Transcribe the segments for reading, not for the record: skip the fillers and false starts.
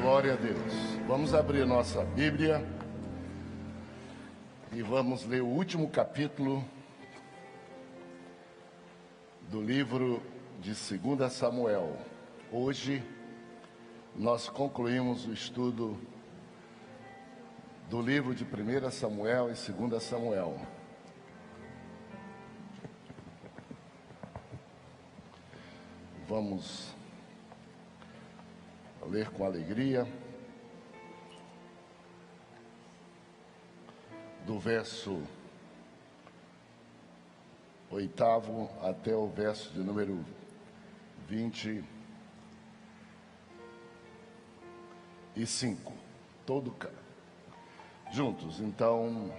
Glória a Deus. Vamos abrir nossa Bíblia e vamos ler o último capítulo do livro de 2 Samuel. Hoje nós concluímos o estudo do livro de 1 Samuel e 2 Samuel. Vamos ler com alegria do verso 8º até o verso de número 25, juntos. Então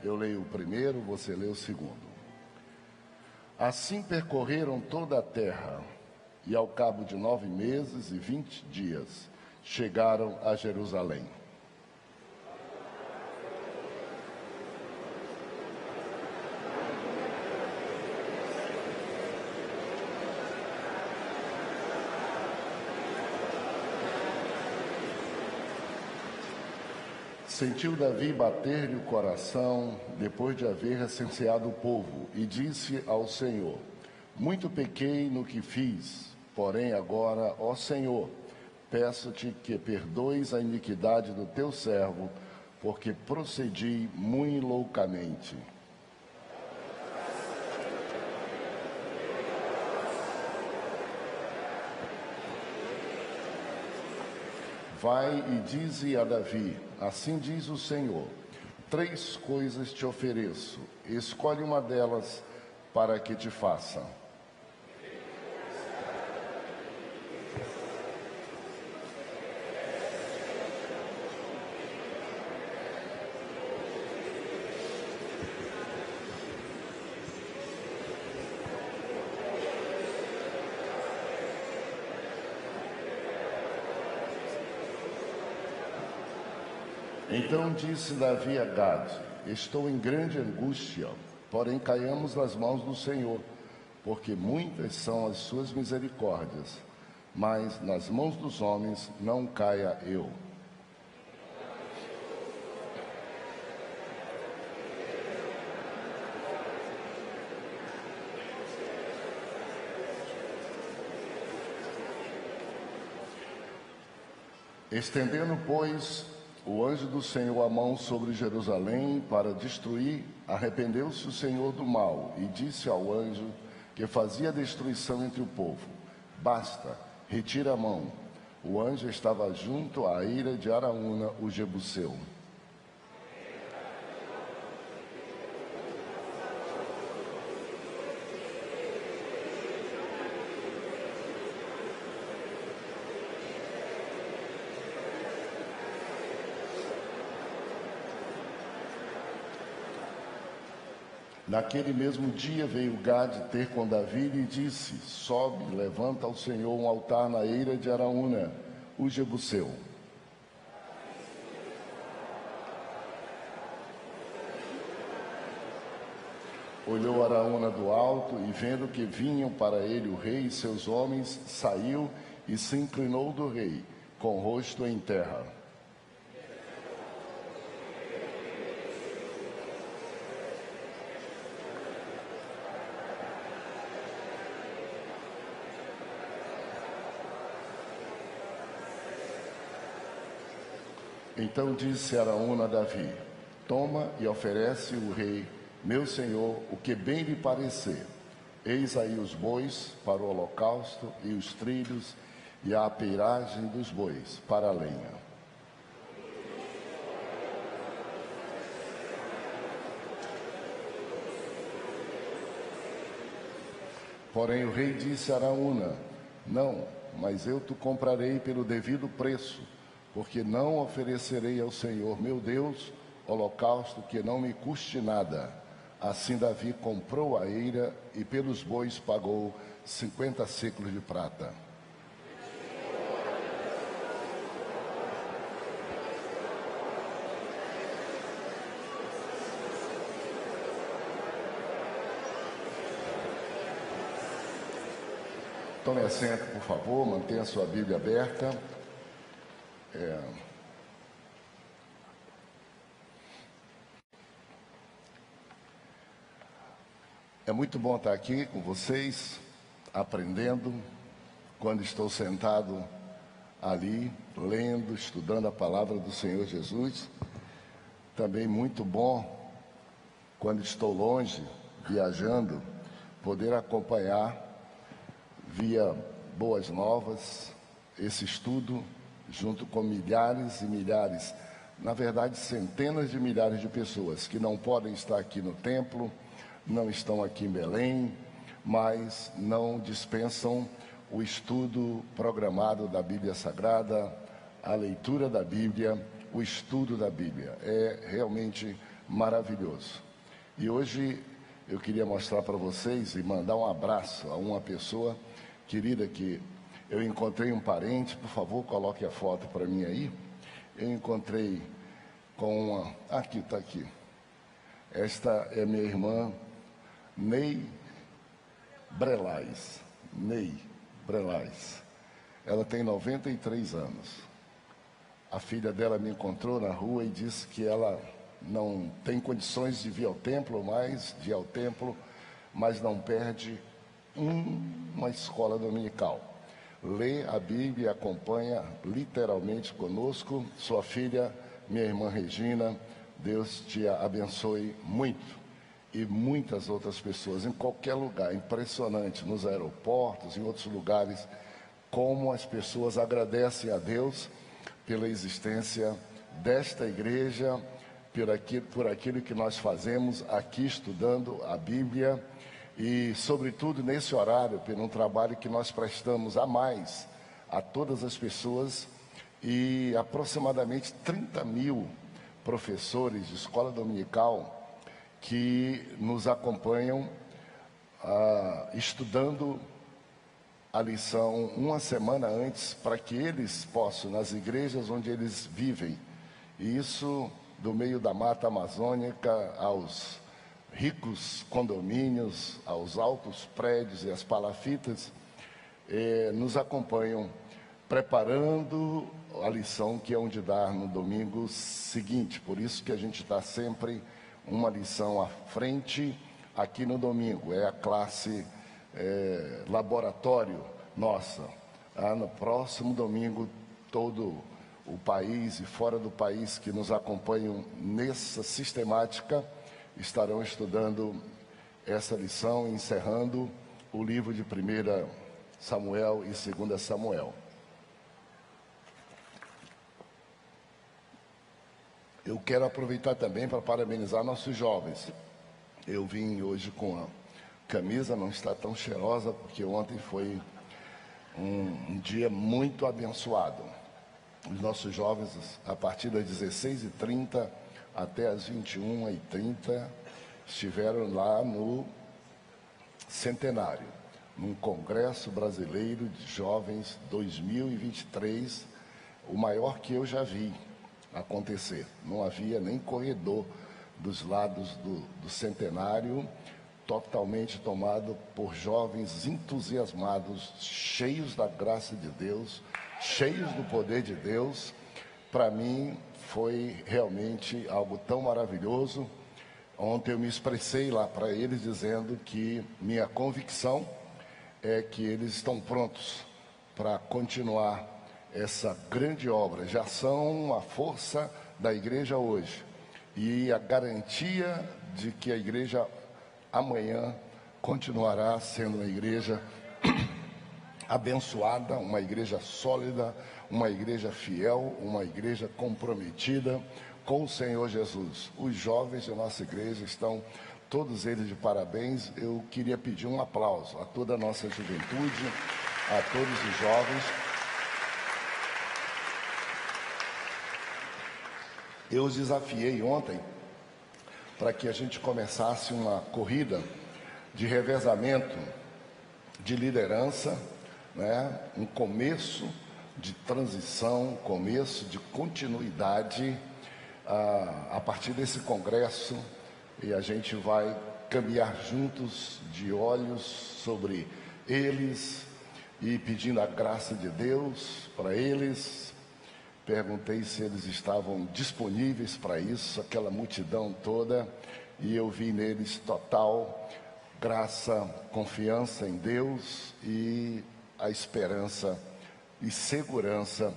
eu leio o primeiro, você lê o segundo. Assim percorreram toda a terra, e ao cabo de 9 meses e 20 dias, chegaram a Jerusalém. Sentiu Davi bater-lhe o coração, depois de haver recenseado o povo, e disse ao Senhor: muito pequei no que fiz, porém agora, ó Senhor, peço-te que perdoes a iniquidade do teu servo, porque procedi muito loucamente. Vai e dize a Davi: assim diz o Senhor, 3 coisas te ofereço, escolhe uma delas para que te faça. Então disse Davi a Gade: estou em grande angústia, porém caiamos nas mãos do Senhor, porque muitas são as suas misericórdias, mas nas mãos dos homens não caia eu. Estendendo, pois, o anjo do Senhor a mão sobre Jerusalém para destruir, arrependeu-se o Senhor do mal e disse ao anjo que fazia destruição entre o povo: basta, retira a mão. O anjo estava junto à eira de Araúna, o Jebuseu. Naquele mesmo dia veio Gade ter com Davi e disse: sobe, levanta ao Senhor um altar na eira de Araúna, o Jebuseu. Olhou Araúna do alto e, vendo que vinham para ele o rei e seus homens, saiu e se inclinou do rei, com o rosto em terra. Então disse Araúna a Davi: toma e oferece o rei, meu senhor, o que bem lhe parecer. Eis aí os bois para o holocausto, e os trilhos, e a apeiragem dos bois para a lenha. Porém o rei disse a Araúna: não, mas eu te comprarei pelo devido preço, porque não oferecerei ao Senhor, meu Deus, holocausto que não me custe nada. Assim Davi comprou a eira e pelos bois pagou 50 siclos de prata. Tome assento, por favor, mantenha sua Bíblia aberta. É muito bom estar aqui com vocês, aprendendo, quando estou sentado ali, lendo, estudando a palavra do Senhor Jesus. Também muito bom, quando estou longe, viajando, poder acompanhar via Boas Novas esse estudo, junto com milhares e milhares, na verdade centenas de milhares de pessoas que não podem estar aqui no templo, não estão aqui em Belém, mas não dispensam o estudo programado da Bíblia Sagrada, a leitura da Bíblia, o estudo da Bíblia. É realmente maravilhoso. E hoje eu queria mostrar para vocês e mandar um abraço a uma pessoa querida que eu encontrei um parente. Por favor, coloque a foto para mim aí. Eu encontrei com uma... Aqui, está aqui. Esta é minha irmã Ney Brelais. Ney Brelais. Ela tem 93 anos. A filha dela me encontrou na rua e disse que ela não tem condições de vir ao templo, mas não perde uma escola dominical. Lê a Bíblia e acompanha literalmente conosco. Sua filha, minha irmã Regina, Deus te abençoe muito. E muitas outras pessoas, em qualquer lugar, impressionante, nos aeroportos, em outros lugares, como as pessoas agradecem a Deus pela existência desta igreja, por aquilo que nós fazemos aqui estudando a Bíblia e, sobretudo, nesse horário, por um trabalho que nós prestamos a mais a todas as pessoas e aproximadamente 30 mil professores de escola dominical que nos acompanham estudando a lição uma semana antes, para que eles possam, nas igrejas onde eles vivem, e isso do meio da mata amazônica aos ricos condomínios, aos altos prédios e as palafitas, nos acompanham preparando a lição que é onde dar no domingo seguinte. Por isso que a gente está sempre uma lição à frente aqui no domingo. É a classe laboratório nossa. No próximo domingo, todo o país e fora do país que nos acompanham nessa sistemática estarão estudando essa lição, encerrando o livro de 1 Samuel e 2 Samuel. Eu quero aproveitar também para parabenizar nossos jovens. Eu vim hoje com a camisa, não está tão cheirosa, porque ontem foi um dia muito abençoado. Os nossos jovens, a partir das 16h30 até as 21h30, estiveram lá no Centenário, num Congresso Brasileiro de Jovens 2023, o maior que eu já vi acontecer. Não havia nem corredor dos lados do Centenário, totalmente tomado por jovens entusiasmados, cheios da graça de Deus, cheios do poder de Deus. Para mim foi realmente algo tão maravilhoso. Ontem eu me expressei lá para eles dizendo que minha convicção é que eles estão prontos para continuar essa grande obra. Já são a força da igreja hoje e a garantia de que a igreja amanhã continuará sendo uma igreja abençoada, uma igreja sólida, uma igreja fiel, uma igreja comprometida com o Senhor Jesus. Os jovens da nossa igreja estão todos eles de parabéns. Eu queria pedir um aplauso a toda a nossa juventude, a todos os jovens. Eu os desafiei ontem para que a gente começasse uma corrida de revezamento de liderança, né? Um começo de transição, começo de continuidade a partir desse congresso, e a gente vai caminhar juntos de olhos sobre eles e pedindo a graça de Deus para eles, perguntei se eles estavam disponíveis para isso, aquela multidão toda, e eu vi neles total graça, confiança em Deus e a esperança e segurança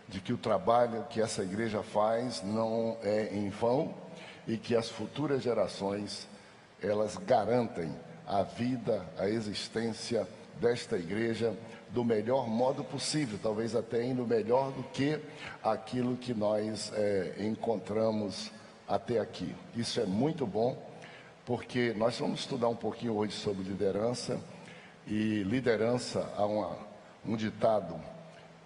de que o trabalho que essa igreja faz não é em vão e que as futuras gerações, elas garantem a vida, a existência desta igreja do melhor modo possível, talvez até indo melhor do que aquilo que nós encontramos até aqui. Isso é muito bom, porque nós vamos estudar um pouquinho hoje sobre liderança, e liderança, há um ditado,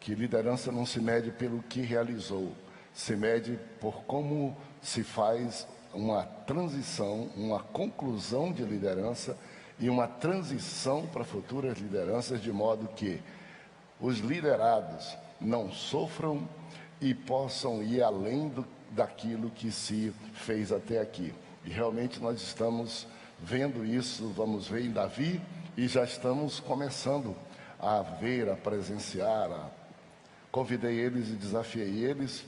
que liderança não se mede pelo que realizou, se mede por como se faz uma transição, uma conclusão de liderança e uma transição para futuras lideranças, de modo que os liderados não sofram e possam ir além daquilo que se fez até aqui. E realmente nós estamos vendo isso, vamos ver em Davi, e já estamos começando a ver, a presenciar, convidei eles e desafiei eles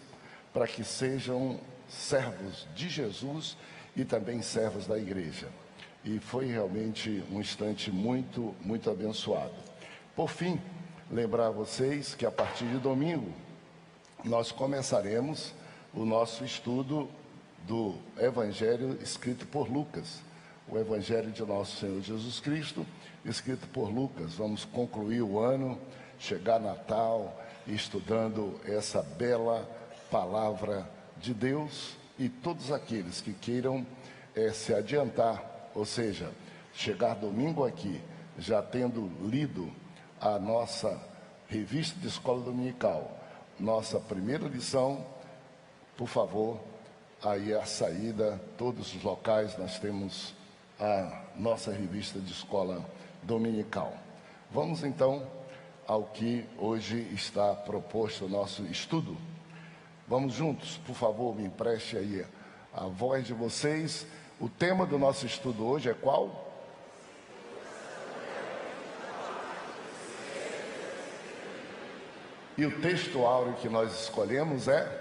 para que sejam servos de Jesus e também servos da igreja. E foi realmente um instante muito, muito abençoado. Por fim, lembrar a vocês que a partir de domingo nós começaremos o nosso estudo do Evangelho escrito por Lucas, o Evangelho de nosso Senhor Jesus Cristo, escrito por Lucas. Vamos concluir o ano, chegar Natal, estudando essa bela palavra de Deus, e todos aqueles que queiram se adiantar, ou seja, chegar domingo aqui, já tendo lido a nossa revista de escola dominical, nossa primeira lição, por favor, aí à saída, todos os locais, nós temos a nossa revista de escola dominical. Vamos então ao que hoje está proposto o nosso estudo. Vamos juntos, por favor, me empreste aí a voz de vocês. O tema do nosso estudo hoje é qual? E o texto áureo que nós escolhemos é?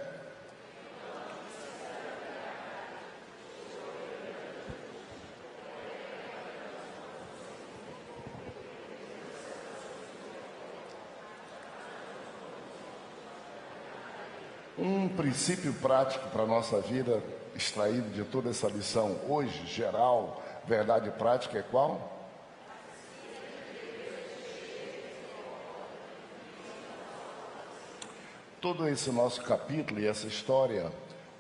Um princípio prático para a nossa vida, extraído de toda essa lição hoje, geral, verdade prática, é qual? Todo esse nosso capítulo e essa história,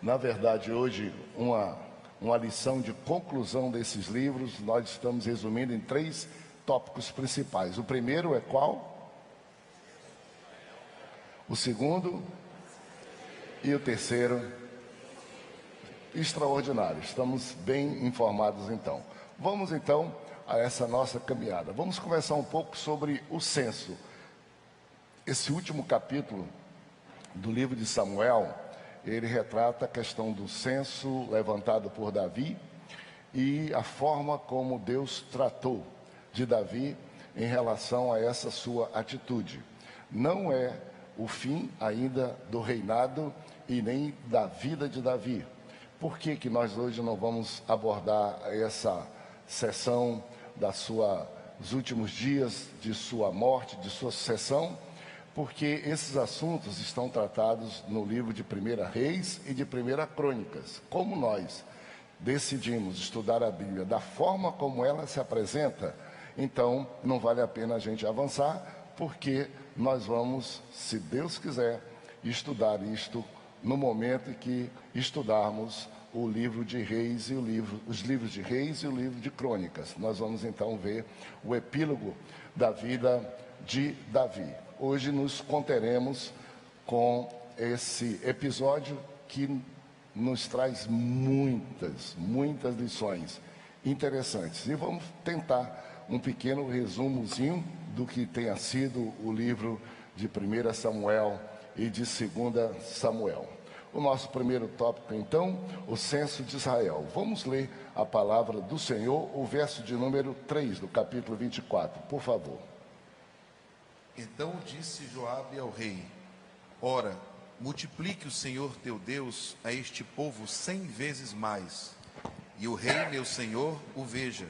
na verdade, hoje, uma lição de conclusão desses livros, nós estamos resumindo em 3 tópicos principais. O primeiro é qual? O segundo? E o terceiro, extraordinário. Estamos bem informados então. Vamos então a essa nossa caminhada. Vamos conversar um pouco sobre o censo. Esse último capítulo do livro de Samuel, ele retrata a questão do censo levantado por Davi e a forma como Deus tratou de Davi em relação a essa sua atitude. Não é o fim ainda do reinado e nem da vida de Davi. Por que nós hoje não vamos abordar essa sessão dos últimos dias de sua morte, de sua sucessão? Porque esses assuntos estão tratados no livro de 1 Reis e de 1 Crônicas. Como nós decidimos estudar a Bíblia da forma como ela se apresenta, então não vale a pena a gente avançar, porque nós vamos, se Deus quiser, estudar isto no momento em que estudarmos o livro de Reis e os livros de Reis e o livro de Crônicas. Nós vamos então ver o epílogo da vida de Davi. Hoje nos conteremos com esse episódio que nos traz muitas lições interessantes. E vamos tentar um pequeno resumozinho do que tenha sido o livro de 1 Samuel e de 2 Samuel. O nosso primeiro tópico, então, o censo de Israel. Vamos ler a palavra do Senhor, o verso de número 3 do capítulo 24, por favor. Então disse Joabe ao rei: Ora, multiplique o Senhor teu Deus a este povo 100 vezes mais, e o rei, meu senhor, o veja.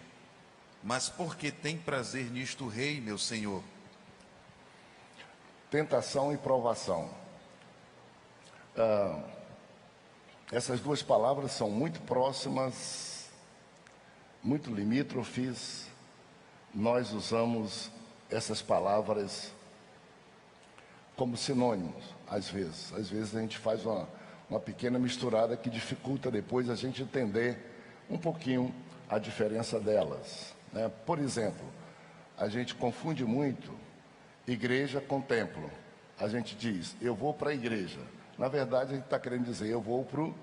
Mas porque tem prazer nisto o rei, meu senhor? Tentação e provação. Essas duas palavras são muito próximas, muito limítrofes. Nós usamos essas palavras como sinônimos, às vezes. Às vezes a gente faz uma pequena misturada que dificulta depois a gente entender um pouquinho a diferença delas, né? Por exemplo, a gente confunde muito igreja com templo. A gente diz, eu vou para a igreja. Na verdade, a gente está querendo dizer, eu vou para o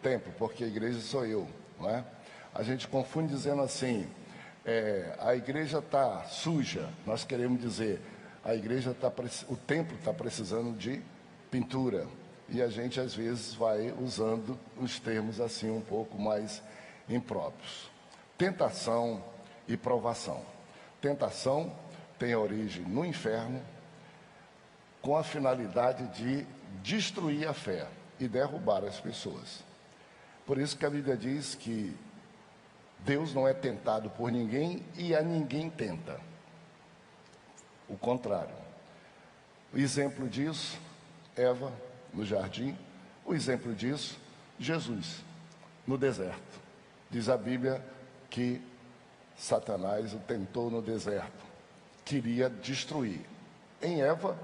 templo, porque a igreja sou eu, não é? A gente confunde dizendo assim, a igreja está suja. Nós queremos dizer, o templo está precisando de pintura. E a gente, às vezes, vai usando os termos assim um pouco mais impróprios. Tentação e provação. Tentação tem origem no inferno, com a finalidade de destruir a fé e derrubar as pessoas. Por isso que a Bíblia diz que Deus não é tentado por ninguém e a ninguém tenta. O contrário. O exemplo disso, Eva no jardim. O exemplo disso, Jesus no deserto. Diz a Bíblia que Satanás o tentou no deserto. Queria destruir. Em Eva,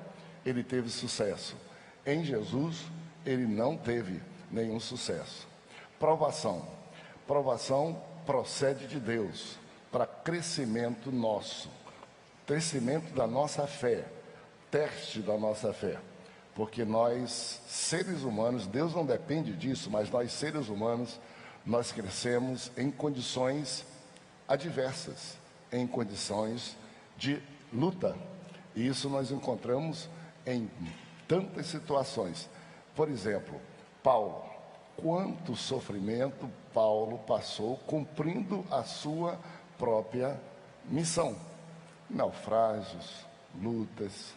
ele teve sucesso. Em Jesus, ele não teve nenhum sucesso. Provação. Provação procede de Deus para crescimento nosso, crescimento da nossa fé, teste da nossa fé. Porque nós, seres humanos, Deus não depende disso, mas nós, seres humanos, nós crescemos em condições adversas, em condições de luta. E isso nós encontramos em tantas situações. Por exemplo, Paulo. Quanto sofrimento Paulo passou cumprindo a sua própria missão. Naufrágios, lutas,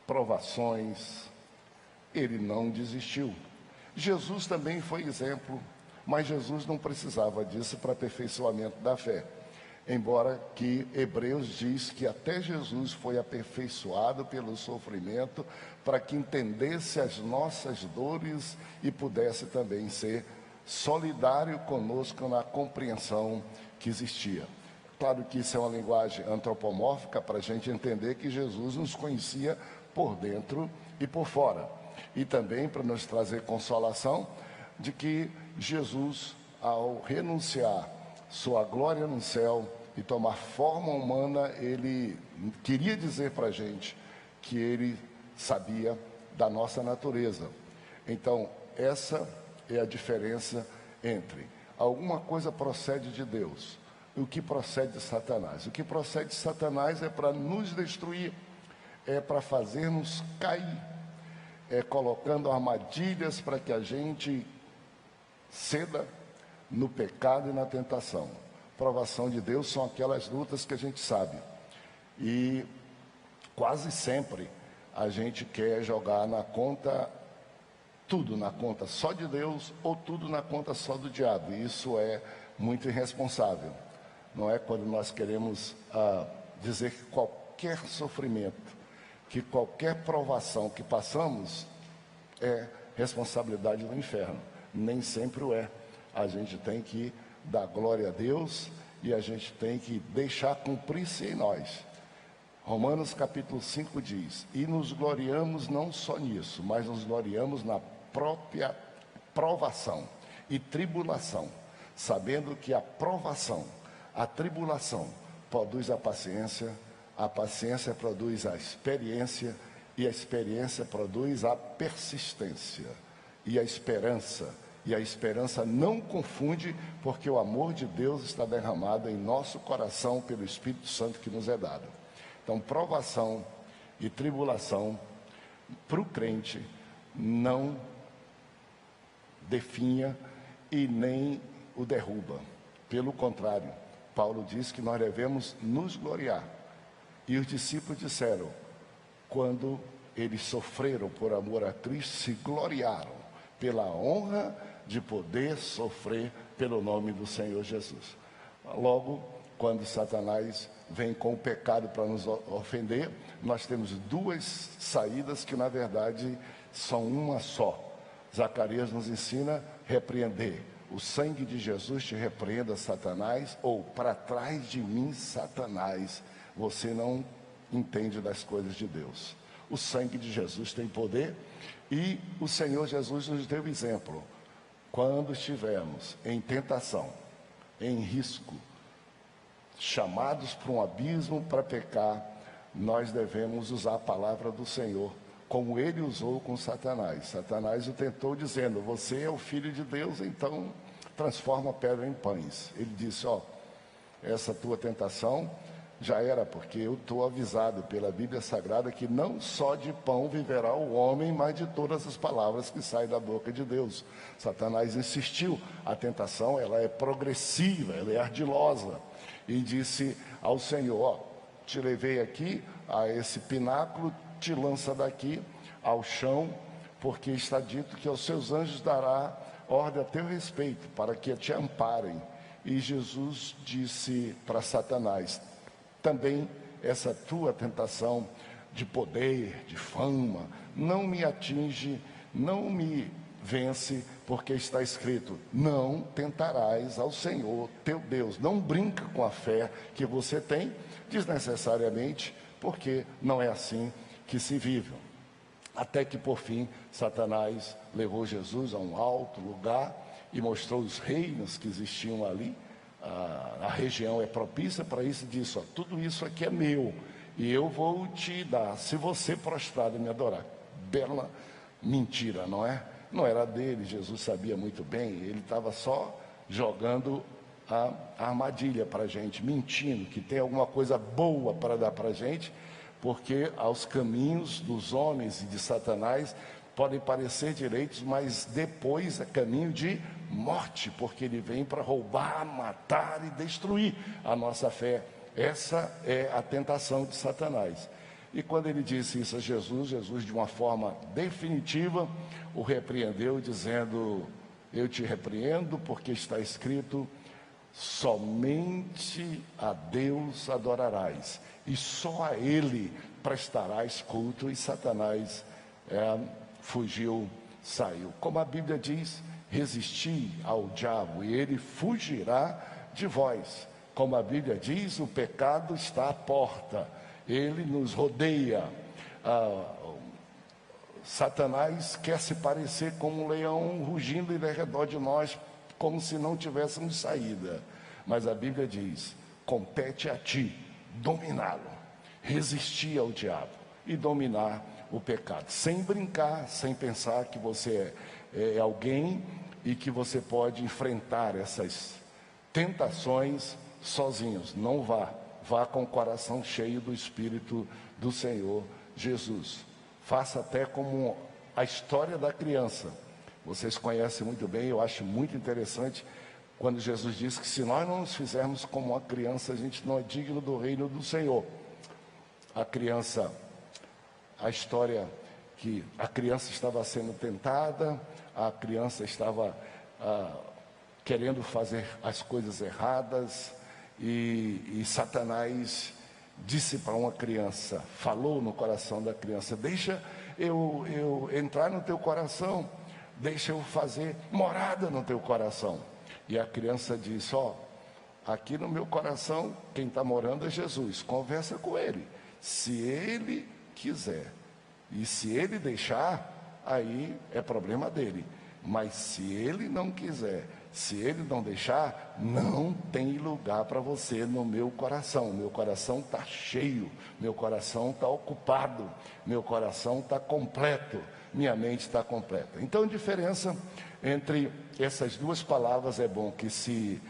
provações. Ele não desistiu. Jesus também foi exemplo, mas Jesus não precisava disso para aperfeiçoamento da fé. Embora que Hebreus diz que até Jesus foi aperfeiçoado pelo sofrimento para que entendesse as nossas dores e pudesse também ser solidário conosco na compreensão que existia. Claro que isso é uma linguagem antropomórfica para a gente entender que Jesus nos conhecia por dentro e por fora. E também para nos trazer consolação de que Jesus, ao renunciar sua glória no céu e tomar forma humana, ele queria dizer para a gente que ele sabia da nossa natureza. Então, essa é a diferença entre alguma coisa procede de Deus e o que procede de Satanás. O que procede de Satanás é para nos destruir, é para fazer-nos cair, é colocando armadilhas para que a gente ceda no pecado e na tentação. Provação de Deus são aquelas lutas que a gente sabe. E quase sempre a gente quer jogar na conta, tudo na conta só de Deus ou tudo na conta só do diabo. E isso é muito irresponsável. Não é quando nós queremos dizer que qualquer sofrimento, que qualquer provação que passamos é responsabilidade do inferno. Nem sempre o é. A gente tem que dar glória a Deus e a gente tem que deixar cumprir-se em nós. Romanos capítulo 5 diz, e nos gloriamos não só nisso, mas nos gloriamos na própria provação e tribulação, sabendo que a provação, a tribulação produz a paciência produz a experiência, e a experiência produz a persistência, e a esperança não confunde, porque o amor de Deus está derramado em nosso coração pelo Espírito Santo que nos é dado. Então, provação e tribulação para o crente não definha e nem o derruba. Pelo contrário, Paulo diz que nós devemos nos gloriar. E os discípulos disseram, quando eles sofreram por amor a Cristo, se gloriaram pela honra de poder sofrer pelo nome do Senhor Jesus. Logo, quando Satanás vem com o pecado para nos ofender, nós temos duas saídas que na verdade são uma só. Zacarias nos ensina repreender. O sangue de Jesus te repreenda, Satanás, ou para trás de mim, Satanás, você não entende das coisas de Deus. O sangue de Jesus tem poder e o Senhor Jesus nos deu exemplo. Quando estivermos em tentação, em risco, chamados para um abismo para pecar, nós devemos usar a palavra do Senhor, como ele usou com Satanás. Satanás o tentou dizendo: você é o filho de Deus, então transforma a pedra em pães. Ele disse: essa tua tentação já era, porque eu estou avisado pela Bíblia Sagrada que não só de pão viverá o homem, mas de todas as palavras que saem da boca de Deus. Satanás insistiu. A tentação, ela é progressiva, ela é ardilosa. E disse ao Senhor: te levei aqui a esse pináculo, te lança daqui ao chão, porque está dito que aos seus anjos dará ordem a teu respeito, para que te amparem. E Jesus disse para Satanás: também essa tua tentação de poder, de fama, não me atinge, não me vence, porque está escrito: não tentarás ao Senhor teu Deus. Não brinca com a fé que você tem desnecessariamente, porque não é assim que se vive. Até que por fim Satanás levou Jesus a um alto lugar e mostrou os reinos que existiam ali. A região é propícia para isso, e disse: tudo isso aqui é meu e eu vou te dar se você prostrado me adorar. Bela mentira, não é? Não era dele, Jesus sabia muito bem. Ele estava só jogando a armadilha para a gente, mentindo que tem alguma coisa boa para dar para a gente, porque aos caminhos dos homens e de Satanás podem parecer direitos, mas depois é caminho de morte, porque ele vem para roubar, matar e destruir a nossa fé. Essa é a tentação de Satanás. E quando ele disse isso a Jesus, Jesus de uma forma definitiva o repreendeu, dizendo: eu te repreendo, porque está escrito: somente a Deus adorarás, e só a Ele prestarás culto. E Satanás fugiu, saiu. Como a Bíblia diz: resisti ao diabo e ele fugirá de vós. Como a Bíblia diz, o pecado está à porta, ele nos rodeia. Satanás quer se parecer como um leão rugindo em redor de nós, como se não tivéssemos saída. Mas a Bíblia diz: compete a ti dominá-lo, resistir ao diabo e dominar o pecado, sem brincar, sem pensar que você é alguém e que você pode enfrentar essas tentações sozinhos. Não vá com o coração cheio do Espírito do Senhor Jesus. Faça até como a história da criança. Vocês conhecem muito bem, eu acho muito interessante quando Jesus diz que se nós não nos fizermos como uma criança, a gente não é digno do reino do Senhor. A criança, a história que a criança estava sendo tentada, a criança estava querendo fazer as coisas erradas, e Satanás disse para uma criança, falou no coração da criança: deixa eu entrar no teu coração, deixa eu fazer morada no teu coração. E a criança disse: aqui no meu coração quem está morando é Jesus, conversa com ele, se ele quiser, e se ele deixar, aí é problema dele, mas se ele não quiser, se ele não deixar, não tem lugar para você no meu coração. Meu coração está cheio, meu coração está ocupado, meu coração está completo, minha mente está completa. Então a diferença entre essas duas palavras é bom que se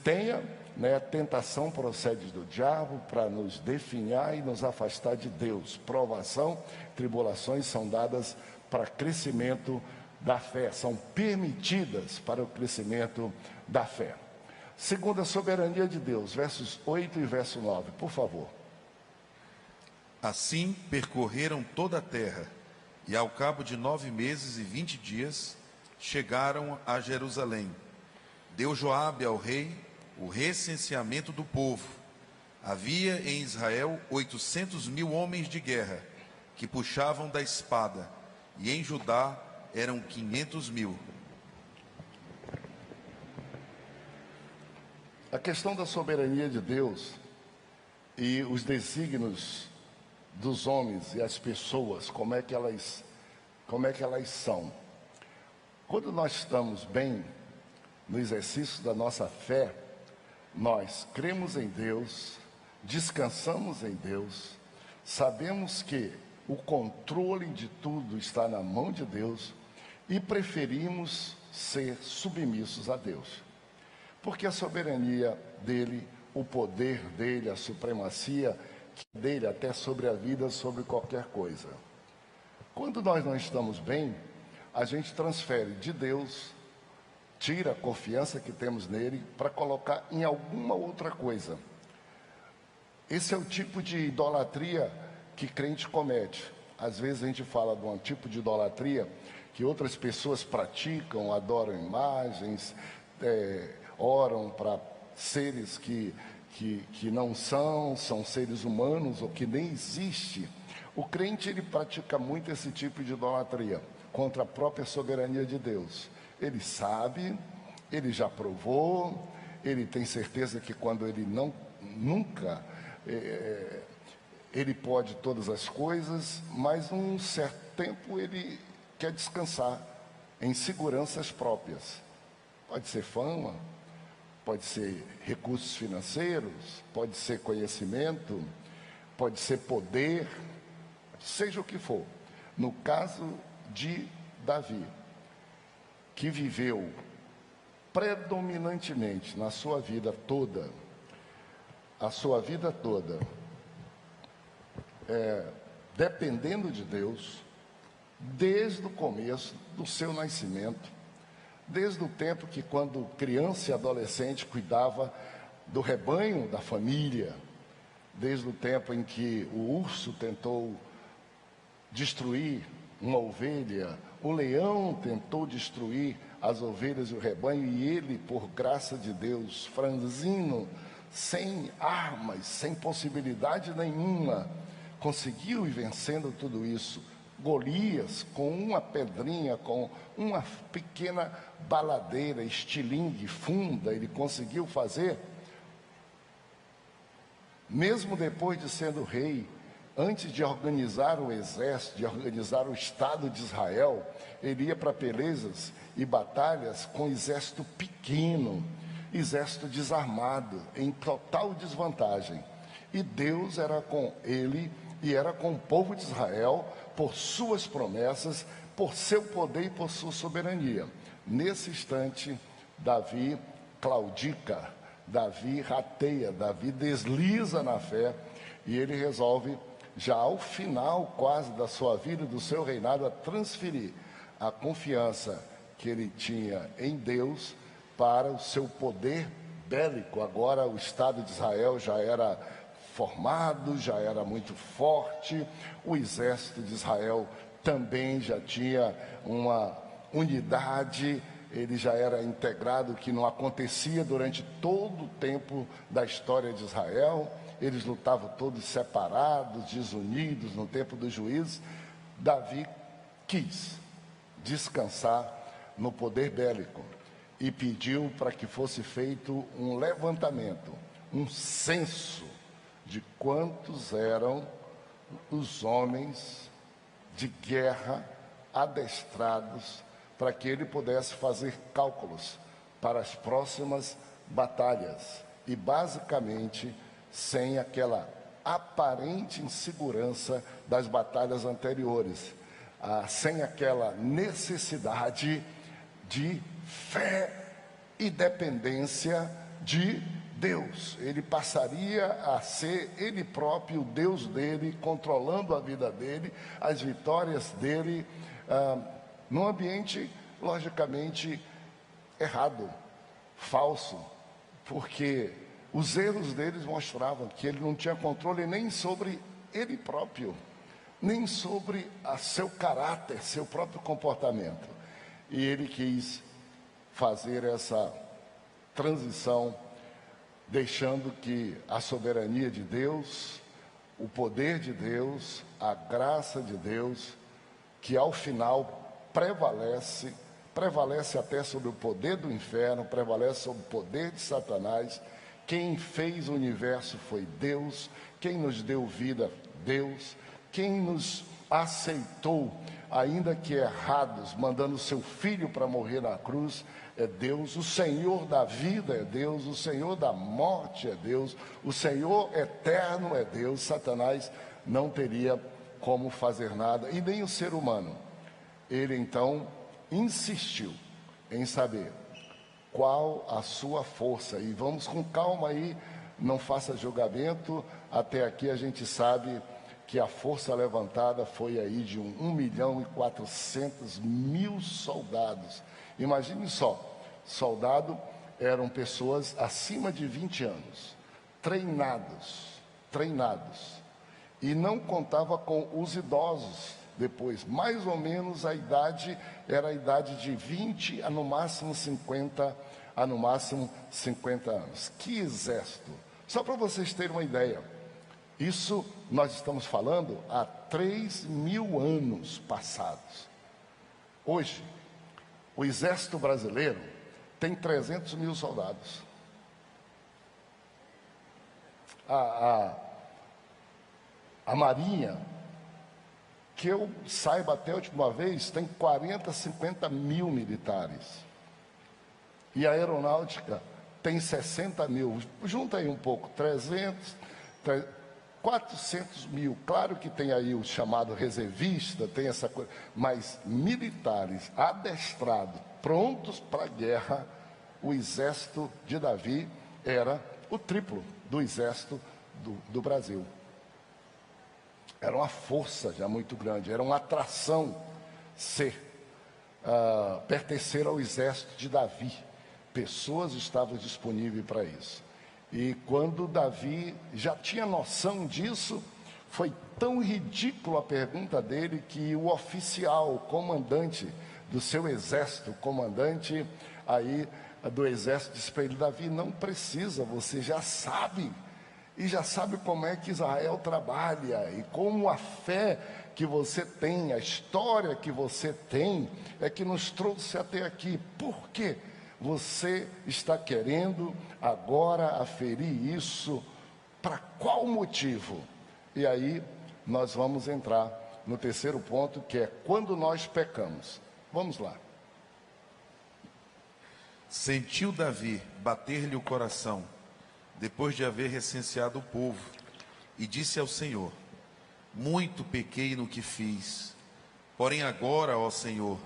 tenha, né? A tentação procede do diabo para nos definhar e nos afastar de Deus. Provação, tribulações são dadas para crescimento da fé, são permitidas para o crescimento da fé. Segundo a soberania de Deus, versos 8 e verso 9, por favor. Assim percorreram toda a terra, e ao cabo de 9 meses e 20 dias, chegaram a Jerusalém. Deu Joabe ao rei o recenseamento do povo. Havia em Israel 800.000 homens de guerra, que puxavam da espada, e em Judá eram 500.000. A questão da soberania de Deus e os desígnios dos homens e as pessoas, como é que elas são. Quando nós estamos bem no exercício da nossa fé, nós cremos em Deus, descansamos em Deus, sabemos que o controle de tudo está na mão de Deus e preferimos ser submissos a Deus. Porque a soberania dele, o poder dele, a supremacia dele até sobre a vida, sobre qualquer coisa. Quando nós não estamos bem, a gente transfere de Deus, tira a confiança que temos nele para colocar em alguma outra coisa. Esse é o tipo de idolatria que crente comete. Às vezes a gente fala de um tipo de idolatria que outras pessoas praticam, adoram imagens, oram para seres que não são seres humanos ou que nem existe. O crente, ele pratica muito esse tipo de idolatria contra a própria soberania de Deus. Ele sabe, ele já provou, ele tem certeza que quando ele nunca ele pode todas as coisas, mas num certo tempo ele quer descansar em seguranças próprias. Pode ser fama, pode ser recursos financeiros, pode ser conhecimento, pode ser poder, seja o que for. No caso de Davi, que viveu predominantemente na sua vida toda, dependendo de Deus, desde o começo do seu nascimento, desde o tempo que, quando criança e adolescente, cuidava do rebanho da família, desde o tempo em que o urso tentou destruir uma ovelha, o leão tentou destruir as ovelhas e o rebanho, e ele, por graça de Deus, franzino, sem armas, sem possibilidade nenhuma, conseguiu ir vencendo tudo isso. Golias, com uma pedrinha, com uma pequena baladeira, estilingue, funda, ele conseguiu fazer. Mesmo depois de sendo rei, antes de organizar o exército, de organizar o Estado de Israel, ele ia para pelejas e batalhas com exército pequeno, exército desarmado, em total desvantagem. E Deus era com ele e era com o povo de Israel, por suas promessas, por seu poder e por sua soberania. Nesse instante, Davi claudica, Davi rateia, Davi desliza na fé, e ele resolve, já ao final quase da sua vida, do seu reinado, a transferir a confiança que ele tinha em Deus para o seu poder bélico. Agora o Estado de Israel já era formado, já era muito forte, o exército de Israel também já tinha uma unidade, ele já era integrado, que não acontecia durante todo o tempo da história de Israel. Eles lutavam todos separados, desunidos no tempo dos juízes. Davi quis descansar no poder bélico e pediu para que fosse feito um levantamento, um censo de quantos eram os homens de guerra adestrados, para que ele pudesse fazer cálculos para as próximas batalhas. E basicamente, sem aquela aparente insegurança das batalhas anteriores, sem aquela necessidade de fé e dependência de Deus. Ele passaria a ser ele próprio, o Deus dele, controlando a vida dele, as vitórias dele, num ambiente logicamente errado, falso, porque os erros deles mostravam que ele não tinha controle nem sobre ele próprio, nem sobre seu caráter, seu próprio comportamento. E ele quis fazer essa transição, deixando que a soberania de Deus, o poder de Deus, a graça de Deus, que ao final prevalece até sobre o poder do inferno, prevalece sobre o poder de Satanás. Quem fez o universo foi Deus, quem nos deu vida, Deus, quem nos aceitou, ainda que errados, mandando seu filho para morrer na cruz, é Deus. O Senhor da vida é Deus, o Senhor da morte é Deus, o Senhor eterno é Deus. Satanás não teria como fazer nada, e nem o ser humano. Ele então insistiu em saber qual a sua força, e vamos com calma aí, não faça julgamento. Até aqui a gente sabe que a força levantada foi aí de 1.400.000 soldados. Imagine só, soldado eram pessoas acima de 20 anos, treinados, e não contava com os idosos. Depois, mais ou menos a idade era a idade de 20 a no máximo 50 anos. Que exército! Só para vocês terem uma ideia, isso nós estamos falando há 3.000 anos passados. Hoje, o exército brasileiro tem 300.000 soldados. A Marinha, que eu saiba até a última vez, tem 40, 50 mil militares. E a aeronáutica tem 60 mil. Junta aí um pouco, 400 mil. Claro que tem aí o chamado reservista, tem essa coisa, mas militares adestrados, prontos para a guerra. O exército de Davi era o triplo do exército do Brasil. Era uma força já muito grande, era uma atração pertencer ao exército de Davi. Pessoas estavam disponíveis para isso. E quando Davi já tinha noção disso, foi tão ridícula a pergunta dele que o oficial, o comandante do seu exército, o comandante aí do exército, disse para ele: Davi, não precisa, você já sabe. E já sabe como é que Israel trabalha, e como a fé que você tem, a história que você tem, é que nos trouxe até aqui. Por que você está querendo agora aferir isso? Para qual motivo? E aí nós vamos entrar no terceiro ponto, que é quando nós pecamos. Vamos lá. Sentiu Davi bater-lhe o coração, depois de haver recenseado o povo, e disse ao Senhor: muito pequei no que fiz, porém agora, ó Senhor,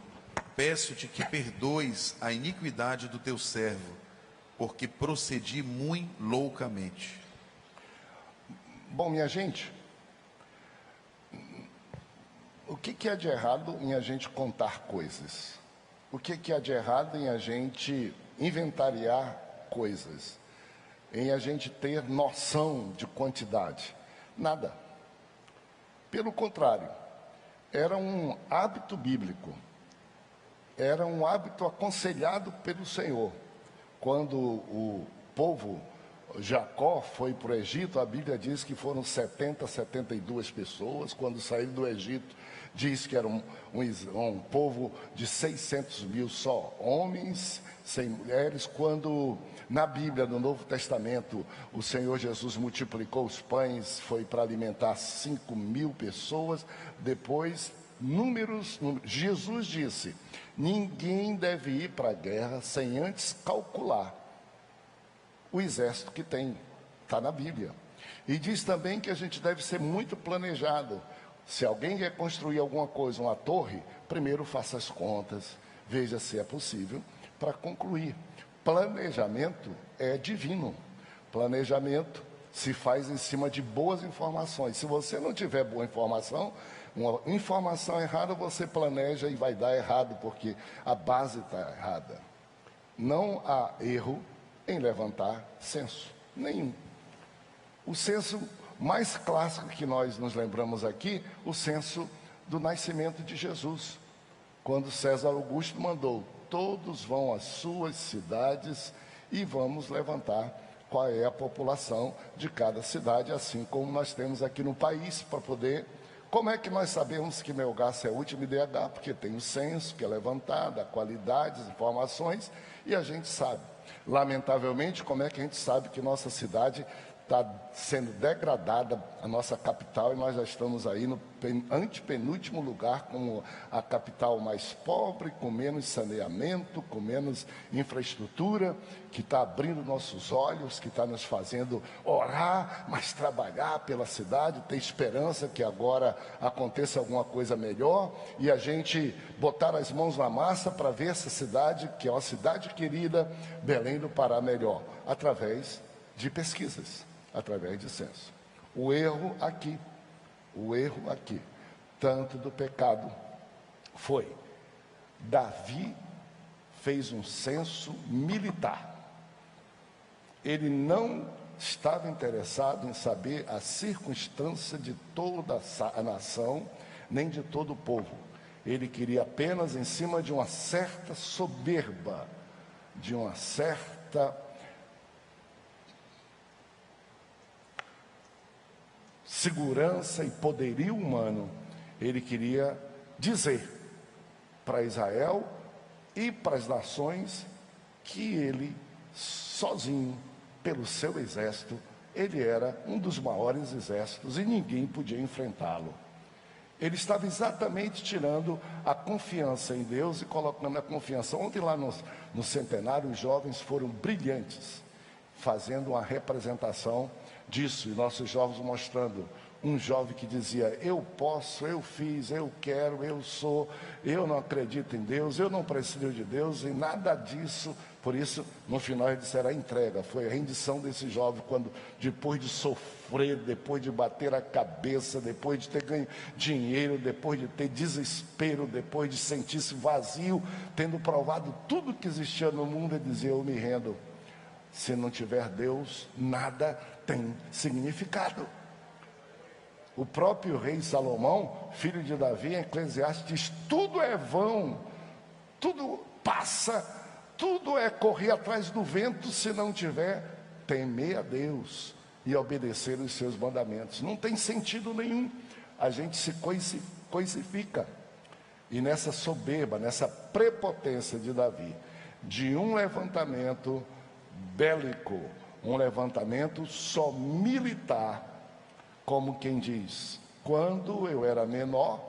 peço-te que perdoes a iniquidade do teu servo, porque procedi muito loucamente. Bom, minha gente, o que há de errado em a gente contar coisas? O que há de errado em a gente inventariar coisas? Em a gente ter noção de quantidade? Nada. Pelo contrário, era um hábito bíblico, era um hábito aconselhado pelo Senhor. Quando o povo Jacó foi para o Egito, a Bíblia diz que foram 72 pessoas. Quando saíram do Egito, diz que era um povo de 600 mil só homens, sem mulheres. Quando na Bíblia, no Novo Testamento, o Senhor Jesus multiplicou os pães, foi para alimentar 5.000 pessoas. Depois, números, Jesus disse: ninguém deve ir para a guerra sem antes calcular o exército que tem. Está na Bíblia. E diz também que a gente deve ser muito planejado. Se alguém quer construir alguma coisa, uma torre, primeiro faça as contas, veja se é possível para concluir. Planejamento é divino. Planejamento se faz em cima de boas informações. Se você não tiver boa informação, uma informação errada, você planeja e vai dar errado, porque a base está errada. Não há erro em levantar censo nenhum. O censo mais clássico que nós nos lembramos aqui, o censo do nascimento de Jesus, quando César Augusto mandou: todos vão às suas cidades e vamos levantar qual é a população de cada cidade, assim como nós temos aqui no país, para poder... Como é que nós sabemos que Melgaço é o último IDH? Porque tem o censo que é levantado, a qualidade, as informações, e a gente sabe. Lamentavelmente, como é que a gente sabe que nossa cidade está sendo degradada, a nossa capital, e nós já estamos aí no antepenúltimo lugar como a capital mais pobre, com menos saneamento, com menos infraestrutura, que está abrindo nossos olhos, que está nos fazendo orar, mas trabalhar pela cidade, ter esperança que agora aconteça alguma coisa melhor, e a gente botar as mãos na massa para ver essa cidade, que é uma cidade querida, Belém do Pará, melhor, através de pesquisas, através de censo. O erro aqui, tanto do pecado, foi: Davi fez um censo militar. Ele não estava interessado em saber a circunstância de toda a nação, nem de todo o povo. Ele queria apenas, em cima de uma certa soberba, de uma certa segurança e poderio humano, ele queria dizer para Israel e para as nações que ele, sozinho, pelo seu exército, ele era um dos maiores exércitos e ninguém podia enfrentá-lo. Ele estava exatamente tirando a confiança em Deus e colocando a confiança. Ontem lá no centenário, os jovens foram brilhantes, fazendo uma representação disso, e nossos jovens mostrando um jovem que dizia: eu posso, eu fiz, eu quero, eu sou, eu não acredito em Deus, eu não preciso de Deus, e nada disso. Por isso, no final ele disse: era a entrega, foi a rendição desse jovem, quando depois de sofrer, depois de bater a cabeça, depois de ter ganho dinheiro, depois de ter desespero, depois de sentir-se vazio, tendo provado tudo que existia no mundo, ele dizia: eu me rendo. Se não tiver Deus, nada tem significado. O próprio rei Salomão, filho de Davi, em Eclesiastes, diz: tudo é vão, tudo passa, tudo é correr atrás do vento, se não tiver temer a Deus e obedecer os seus mandamentos. Não tem sentido nenhum. A gente se coisifica. E nessa soberba, nessa prepotência de Davi, de um levantamento bélico, um levantamento só militar, como quem diz: quando eu era menor,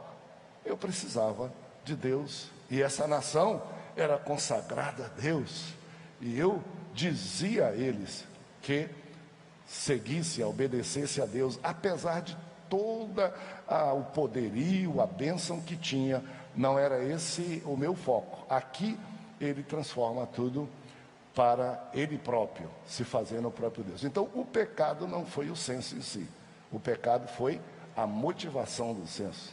eu precisava de Deus, e essa nação era consagrada a Deus, e eu dizia a eles que seguisse, obedecesse a Deus, apesar de toda o poderio, a bênção que tinha. Não era esse o meu foco. Aqui ele transforma tudo para ele próprio, se fazendo o próprio Deus. Então o pecado não foi o censo em si, o pecado foi a motivação do censo,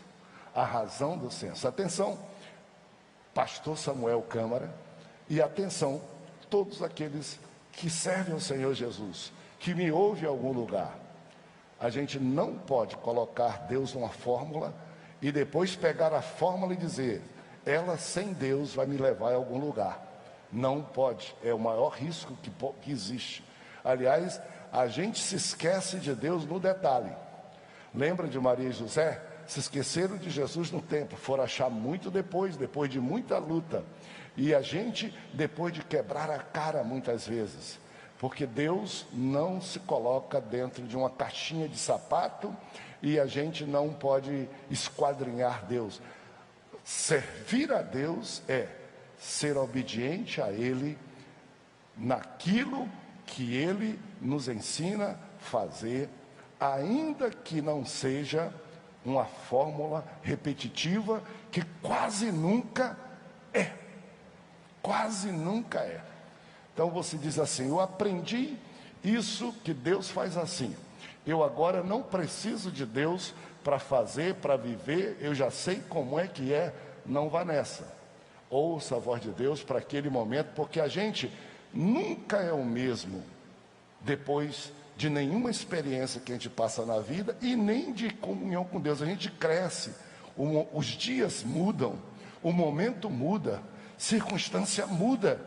a razão do censo. Atenção, pastor Samuel Câmara, e atenção, todos aqueles que servem ao Senhor Jesus, que me ouvem em algum lugar. A gente não pode colocar Deus numa fórmula e depois pegar a fórmula e dizer: ela sem Deus vai me levar a algum lugar. Não pode, é o maior risco que existe. Aliás, a gente se esquece de Deus no detalhe. Lembra de Maria e José? Se esqueceram de Jesus no templo, foram achar muito depois de muita luta. E a gente, depois de quebrar a cara muitas vezes, porque Deus não se coloca dentro de uma caixinha de sapato e a gente não pode esquadrinhar Deus. Servir a Deus é ser obediente a Ele naquilo que Ele nos ensina a fazer, ainda que não seja uma fórmula repetitiva, que quase nunca é. Quase nunca é. Então você diz assim: eu aprendi isso, que Deus faz assim. Eu agora não preciso de Deus para fazer, para viver, eu já sei como é que é. Não vá nessa. Ouça a voz de Deus para aquele momento, porque a gente nunca é o mesmo depois de nenhuma experiência que a gente passa na vida e nem de comunhão com Deus. A gente cresce, os dias mudam, o momento muda, circunstância muda.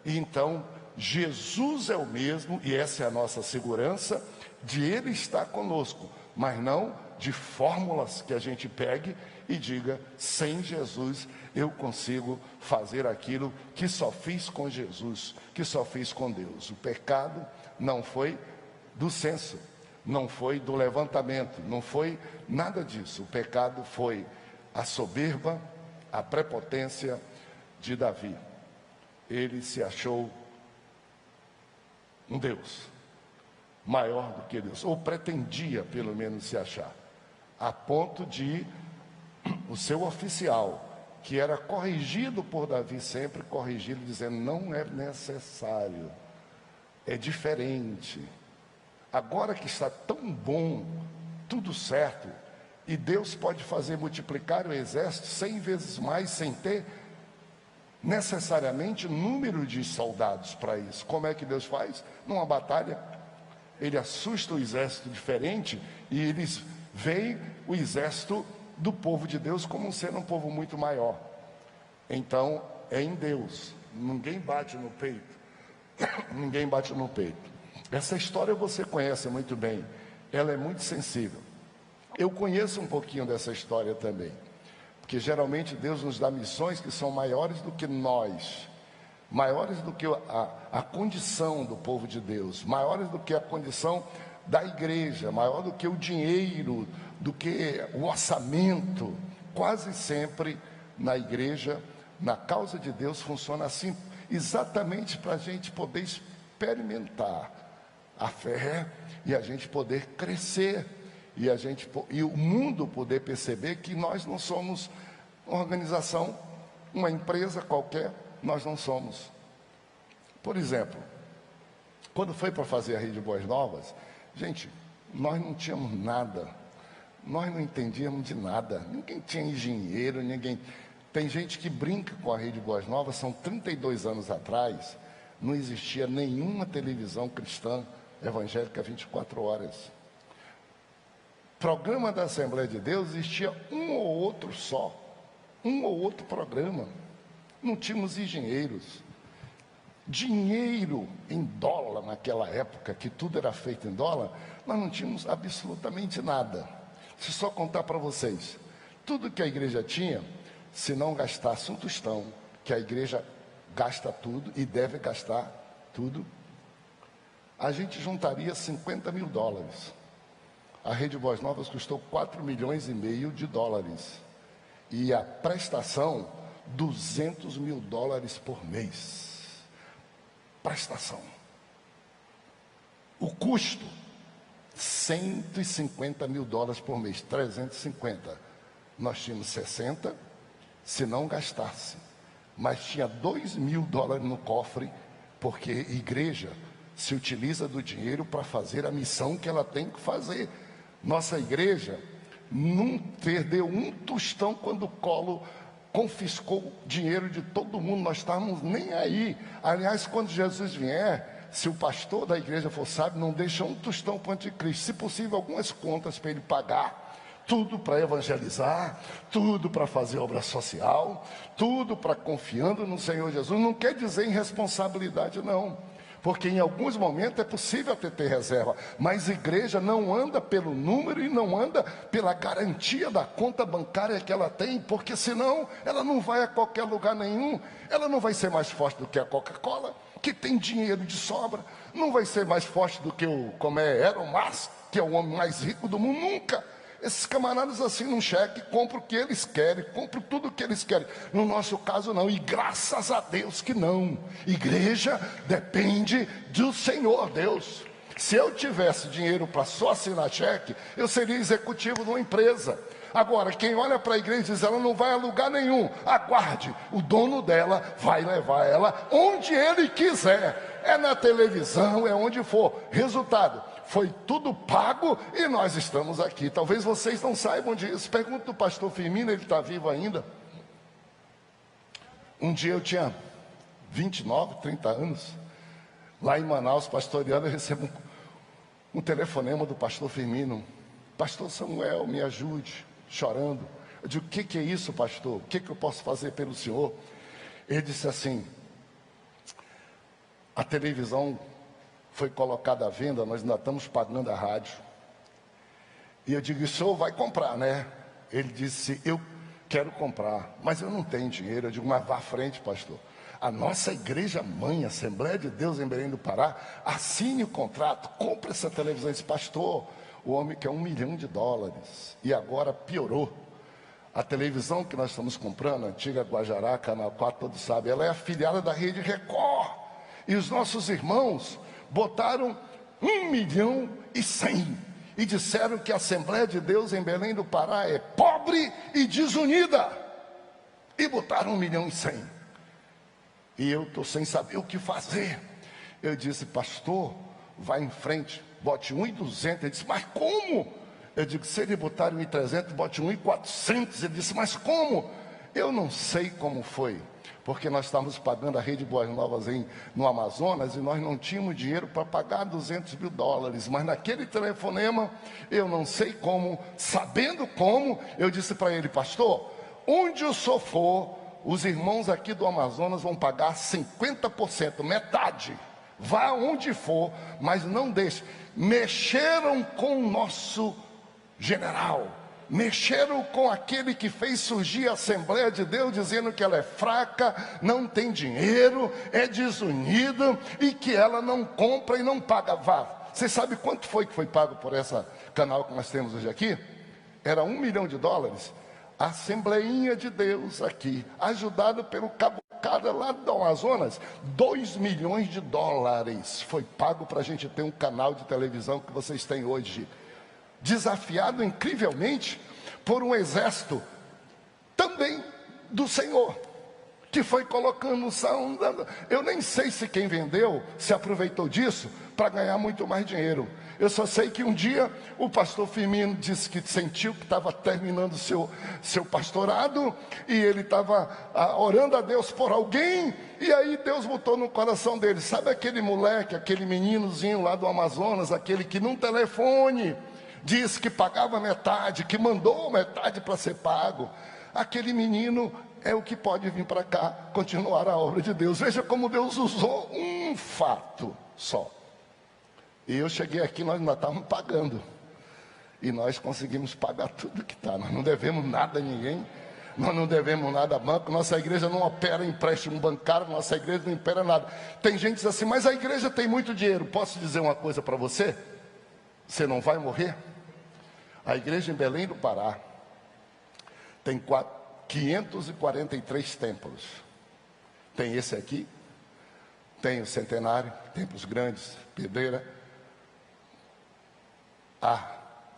E então, Jesus é o mesmo, e essa é a nossa segurança, de Ele estar conosco, mas não de fórmulas que a gente pegue e diga, sem Jesus eu consigo fazer aquilo que só fiz com Jesus, que só fiz com Deus. O pecado não foi do censo, não foi do levantamento, não foi nada disso. O pecado foi a soberba, a prepotência de Davi. Ele se achou um Deus maior do que Deus, ou pretendia pelo menos se achar, a ponto de o seu oficial, que era corrigido por Davi, sempre corrigido, dizendo, não é necessário, é diferente. Agora que está tão bom, tudo certo, e Deus pode fazer multiplicar o exército 100 vezes mais, sem ter necessariamente número de soldados para isso. Como é que Deus faz? Numa batalha, Ele assusta o exército diferente, e eles veem o exército do povo de Deus como sendo um povo muito maior. Então, é em Deus, ninguém bate no peito, ninguém bate no peito. Essa história você conhece muito bem, ela é muito sensível. Eu conheço um pouquinho dessa história também, porque geralmente Deus nos dá missões que são maiores do que nós, maiores do que a condição do povo de Deus, maiores do que a condição da igreja, maior do que o dinheiro, do que o orçamento. Quase sempre na igreja, na causa de Deus, funciona assim, exatamente para a gente poder experimentar a fé e a gente poder crescer, e o mundo poder perceber que nós não somos uma organização, uma empresa qualquer, nós não somos. Por exemplo, quando foi para fazer a Rede Boas Novas, gente, nós não tínhamos nada, nós não entendíamos de nada, ninguém tinha engenheiro, ninguém... Tem gente que brinca com a Rede Boas Novas, são 32 anos atrás, não existia nenhuma televisão cristã evangélica 24 horas. Programa da Assembleia de Deus existia um ou outro só, um ou outro programa. Não tínhamos engenheiros, dinheiro em dólar naquela época, que tudo era feito em dólar, nós não tínhamos absolutamente nada. Se só contar para vocês, tudo que a igreja tinha, se não gastasse um tostão, que a igreja gasta tudo e deve gastar tudo, a gente juntaria 50 mil dólares. A Rede Boas Novas custou 4 milhões e meio de dólares. E a prestação, 200 mil dólares por mês. Prestação. O custo, 150 mil dólares por mês, 350. Nós tínhamos 60, se não gastasse. Mas tinha 2 mil dólares no cofre, porque a igreja se utiliza do dinheiro para fazer a missão que ela tem que fazer. Nossa igreja não perdeu um tostão quando o Collor confiscou dinheiro de todo mundo, nós estávamos nem aí. Aliás, quando Jesus vier, se o pastor da igreja for sábio, não deixa um tostão para o anticristo, se possível algumas contas para ele pagar, tudo para evangelizar, tudo para fazer obra social, tudo para confiando no Senhor Jesus. Não quer dizer irresponsabilidade não, porque em alguns momentos é possível até ter reserva, mas a igreja não anda pelo número e não anda pela garantia da conta bancária que ela tem, porque senão ela não vai a qualquer lugar nenhum. Ela não vai ser mais forte do que a Coca-Cola, que tem dinheiro de sobra, não vai ser mais forte do que o Elon Musk, que é o homem mais rico do mundo, nunca. Esses camaradas assinam um cheque, compram o que eles querem, compram tudo o que eles querem. No nosso caso não, e graças a Deus que não. Igreja depende do Senhor Deus. Se eu tivesse dinheiro para só assinar cheque, eu seria executivo de uma empresa. Agora, quem olha para a igreja e diz, ela não vai a lugar nenhum, aguarde, o dono dela vai levar ela onde ele quiser. É na televisão, é onde for. Resultado, foi tudo pago e nós estamos aqui. Talvez vocês não saibam disso. Pergunta do pastor Firmino, ele está vivo ainda. Um dia eu tinha 29, 30 anos, lá em Manaus, pastoreando, eu recebo um telefonema do pastor Firmino: pastor Samuel, me ajude, chorando. Eu digo: o que é isso, pastor? O que eu posso fazer pelo senhor? Ele disse assim: a televisão foi colocada à venda, nós ainda estamos pagando a rádio. E eu digo: o senhor vai comprar, né? Ele disse: eu quero comprar, mas eu não tenho dinheiro. Eu digo: mas vá à frente, pastor. A nossa igreja mãe, Assembleia de Deus em Belém do Pará, assine o contrato, compre essa televisão. Esse pastor, o homem quer $1 milhão. E agora piorou. A televisão que nós estamos comprando, a antiga Guajará, Canal 4, todos sabem, ela é afiliada da Rede Record. E os nossos irmãos botaram 1 milhão e 100. E disseram que a Assembleia de Deus em Belém do Pará é pobre e desunida. E botaram 1 milhão e 100. E eu estou sem saber o que fazer. Eu disse: pastor, vá em frente, bote 1.200. Ele disse: mas como? Eu digo: se ele botar 1.300, bote 1.400. Ele disse: mas como? Eu não sei como foi, porque nós estávamos pagando a Rede Boas Novas no Amazonas, e nós não tínhamos dinheiro para pagar $200 mil. Mas naquele telefonema, eu não sei como, sabendo como, eu disse para ele: pastor, onde o senhor for, os irmãos aqui do Amazonas vão pagar 50%, metade. Vá onde for, mas não deixe. Mexeram com o nosso general, mexeram com aquele que fez surgir a Assembleia de Deus, dizendo que ela é fraca, não tem dinheiro, é desunida e que ela não compra e não paga. Vá. Você sabe quanto foi que foi pago por esse canal que nós temos hoje aqui? Era $1 milhão. A Assembleia de Deus aqui, ajudado pelo cabocada lá do Amazonas, $2 milhões foi pago para a gente ter um canal de televisão que vocês têm hoje. Desafiado incrivelmente por um exército também do Senhor, que foi colocando som. Eu nem sei se quem vendeu se aproveitou disso para ganhar muito mais dinheiro. Eu só sei que um dia o pastor Firmino disse que sentiu que estava terminando seu pastorado, e ele estava orando a Deus por alguém, e aí Deus botou no coração dele: sabe aquele moleque, aquele meninozinho lá do Amazonas, aquele que num telefone disse que pagava metade, que mandou metade para ser pago? Aquele menino é o que pode vir para cá continuar a obra de Deus. Veja como Deus usou um fato só. E eu cheguei aqui, nós ainda estávamos pagando. E nós conseguimos pagar tudo que está. Nós não devemos nada a ninguém. Nós não devemos nada a banco. Nossa igreja não opera empréstimo bancário. Nossa igreja não opera nada. Tem gente que diz assim: mas a igreja tem muito dinheiro. Posso dizer uma coisa para você? Você não vai morrer? A igreja em Belém do Pará tem 543 templos. Tem esse aqui, tem o Centenário, templos grandes, Pedreira. A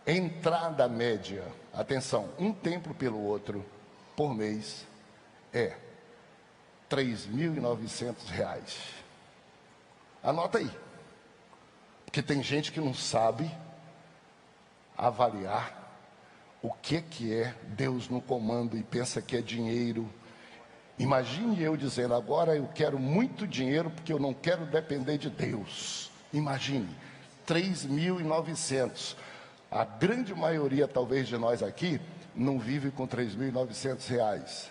entrada média, atenção, um templo pelo outro, por mês, é R$3.900. Anota aí, porque tem gente que não sabe avaliar o que é Deus no comando e pensa que é dinheiro. Imagine eu dizendo: agora eu quero muito dinheiro porque eu não quero depender de Deus. Imagine, 3.900. A grande maioria, talvez, de nós aqui não vive com R$3.900.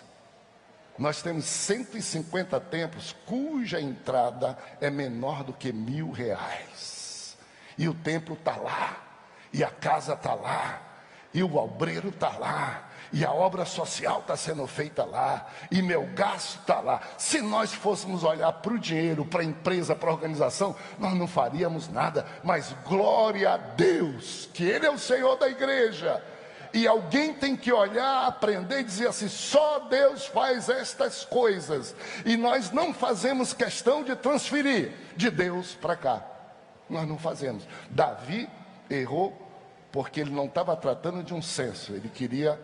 Nós temos 150 templos cuja entrada é menor do que R$1.000. E o templo está lá, e a casa está lá, e o obreiro está lá, e a obra social está sendo feita lá, e meu gasto está lá. Se nós fôssemos olhar para o dinheiro, para a empresa, para a organização, nós não faríamos nada. Mas glória a Deus, que Ele é o Senhor da igreja. E alguém tem que olhar, aprender e dizer assim: só Deus faz estas coisas. E nós não fazemos questão de transferir de Deus para cá. Nós não fazemos. Davi errou porque ele não estava tratando de um censo. Ele queria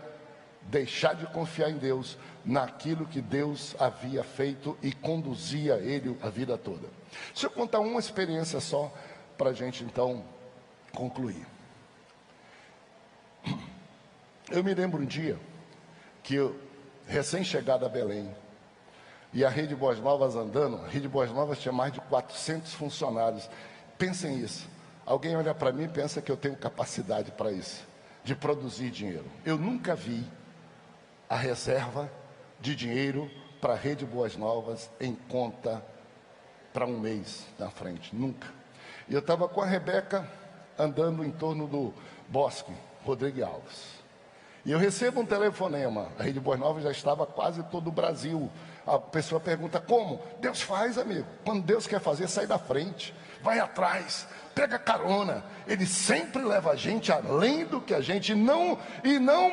deixar de confiar em Deus, naquilo que Deus havia feito e conduzia ele a vida toda. Deixa eu contar uma experiência só para a gente então concluir. Eu me lembro um dia que eu, recém-chegado a Belém, e a Rede Boas Novas andando. A Rede Boas Novas tinha mais de 400 funcionários. Pensem isso, Alguém olha para mim e pensa que eu tenho capacidade para isso, de produzir dinheiro. Eu nunca vi a reserva de dinheiro para a Rede Boas Novas em conta para um mês na frente, nunca. E eu estava com a Rebeca andando em torno do Bosque Rodrigues Alves. E eu recebo um telefonema, a Rede Boas Novas já estava quase todo o Brasil. A pessoa pergunta, como? Deus faz, amigo. Quando Deus quer fazer, sai da frente, vai atrás, pega carona. Ele sempre leva a gente além do que a gente não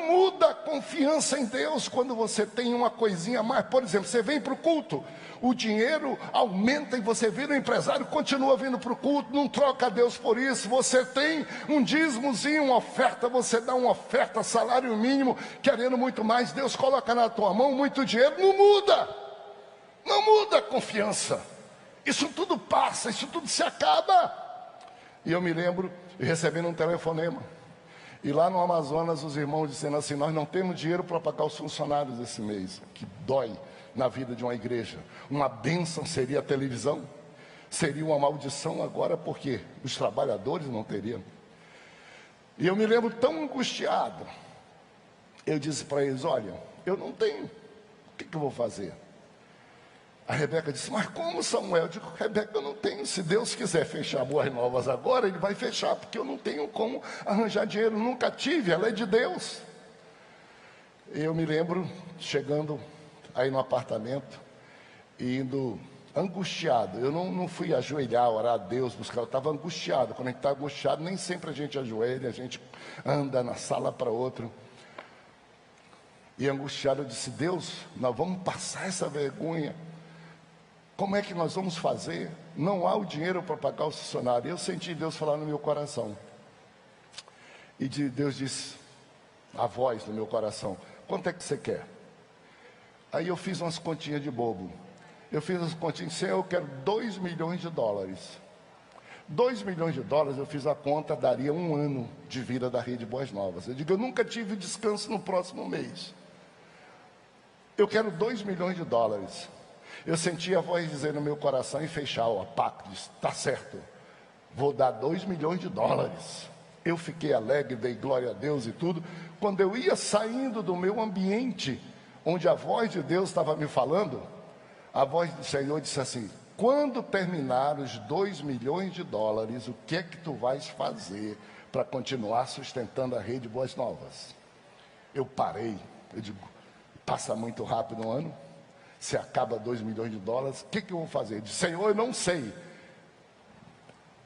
muda a confiança em Deus quando você tem uma coisinha a mais. Por exemplo, você vem para o culto, o dinheiro aumenta e você vira um empresário, continua vindo para o culto, não troca Deus por isso. Você tem um dízimozinho, uma oferta, você dá uma oferta, salário mínimo, querendo muito mais, Deus coloca na tua mão muito dinheiro, não muda a confiança. Isso tudo passa, isso tudo se acaba. E eu me lembro recebendo um telefonema, e lá no Amazonas os irmãos dizendo assim, nós não temos dinheiro para pagar os funcionários esse mês, que dói na vida de uma igreja. Uma bênção seria a televisão, seria uma maldição agora, porque os trabalhadores não teriam. E eu me lembro tão angustiado, eu disse para eles, olha, eu não tenho, o que eu vou fazer? A Rebeca disse, mas como, Samuel? Eu digo, Rebeca, eu não tenho. Se Deus quiser fechar Boas Novas agora, Ele vai fechar, porque eu não tenho como arranjar dinheiro, nunca tive, ela é de Deus. Eu me lembro chegando aí no apartamento, indo angustiado. Eu não fui ajoelhar, orar a Deus, buscar, eu estava angustiado. Quando a gente está angustiado, nem sempre a gente ajoelha, a gente anda na sala para outro. E angustiado, eu disse, Deus, nós vamos passar essa vergonha. Como é que nós vamos fazer? Não há o dinheiro para pagar o funcionário. Eu senti Deus falar no meu coração. E Deus disse, a voz no meu coração, quanto é que você quer? Aí eu fiz umas continhas de bobo. Eu fiz as continhas, Senhor, eu quero 2 milhões de dólares. 2 milhões de dólares, eu fiz a conta, daria 1 ano de vida da Rede Boas Novas. Eu digo, eu nunca tive descanso no próximo mês. Eu quero 2 milhões de dólares. Eu senti a voz dizer no meu coração e fechar o pacto, disse, tá certo, vou dar 2 milhões de dólares. Eu fiquei alegre, dei glória a Deus e tudo. Quando eu ia saindo do meu ambiente, onde a voz de Deus estava me falando, a voz do Senhor disse assim, quando terminar os 2 milhões de dólares, o que é que tu vais fazer para continuar sustentando a Rede Boas Novas? Eu parei, eu digo, passa muito rápido um ano, se acaba 2 milhões de dólares, o que eu vou fazer? Eu disse, Senhor, eu não sei.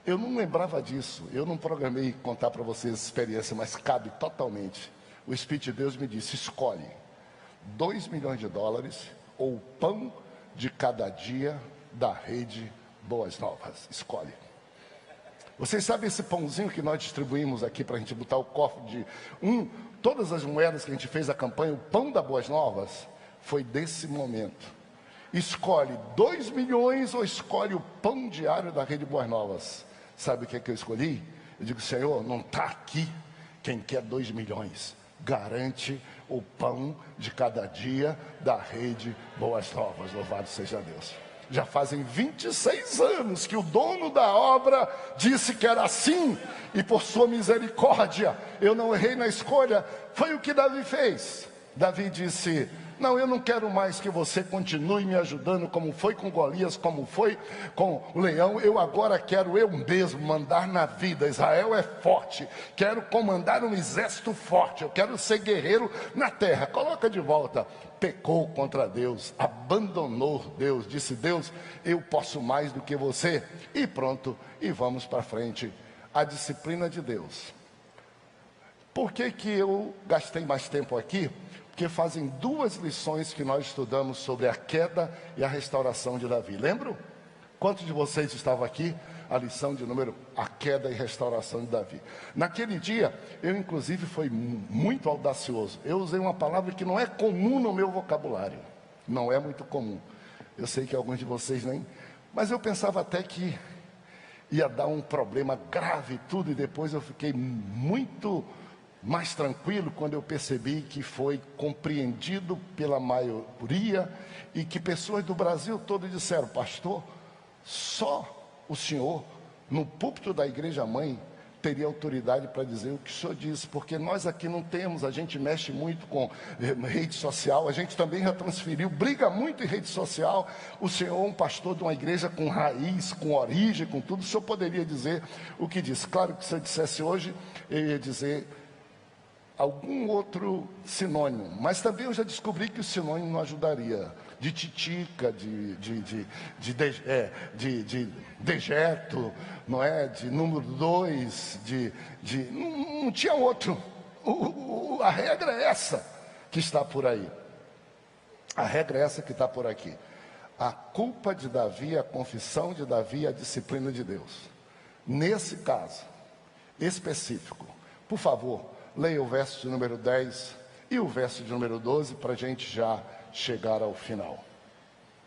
Eu não lembrava disso, eu não programei contar para vocês essa experiência, mas cabe totalmente. O Espírito de Deus me disse, escolhe 2 milhões de dólares ou o pão de cada dia da Rede Boas Novas. Escolhe. Vocês sabem esse pãozinho que nós distribuímos aqui para a gente botar o cofre de todas as moedas que a gente fez a campanha, o pão da Boas Novas, foi desse momento. Escolhe 2 milhões ou escolhe o pão diário da Rede Boas Novas. Sabe o que é que eu escolhi? Eu digo, Senhor, não está aqui quem quer 2 milhões. Garante o pão de cada dia da Rede Boas Novas. Louvado seja Deus. Já fazem 26 anos que o dono da obra disse que era assim. E por sua misericórdia, eu não errei na escolha. Foi o que Davi fez. Davi disse, não, eu não quero mais que você continue me ajudando, como foi com Golias, como foi com o leão. Eu agora quero eu mesmo mandar na vida. Israel é forte, quero comandar um exército forte, eu quero ser guerreiro na terra. Coloca de volta. Pecou contra Deus, abandonou Deus, disse, Deus, eu posso mais do que você. E pronto, e vamos para frente. A disciplina de Deus. Por que eu gastei mais tempo aqui? Porque fazem 2 lições que nós estudamos sobre a queda e a restauração de Davi. Lembram? Quantos de vocês estavam aqui? A lição de número, a queda e restauração de Davi. Naquele dia, eu inclusive fui muito audacioso. Eu usei uma palavra que não é comum no meu vocabulário. Não é muito comum. Eu sei que alguns de vocês nem... Mas eu pensava até que ia dar um problema grave e tudo. E depois eu fiquei muito mais tranquilo quando eu percebi que foi compreendido pela maioria e que pessoas do Brasil todo disseram, pastor, só o senhor no púlpito da igreja mãe, teria autoridade para dizer o que o senhor disse, porque nós aqui não temos, a gente mexe muito com rede social, a gente também já transferiu, briga muito em rede social. O senhor é um pastor de uma igreja com raiz, com origem, com tudo, o senhor poderia dizer o que disse. Claro que se eu dissesse hoje, eu ia dizer algum outro sinônimo, mas também eu já descobri que o sinônimo não ajudaria. De titica, de dejeto, não é? De número 2, não tinha outro. A regra é essa que está por aí. A regra é essa que está por aqui. A culpa de Davi, a confissão de Davi, a disciplina de Deus. Nesse caso específico, por favor, leia o verso de número 10 e o verso de número 12 para a gente já chegar ao final.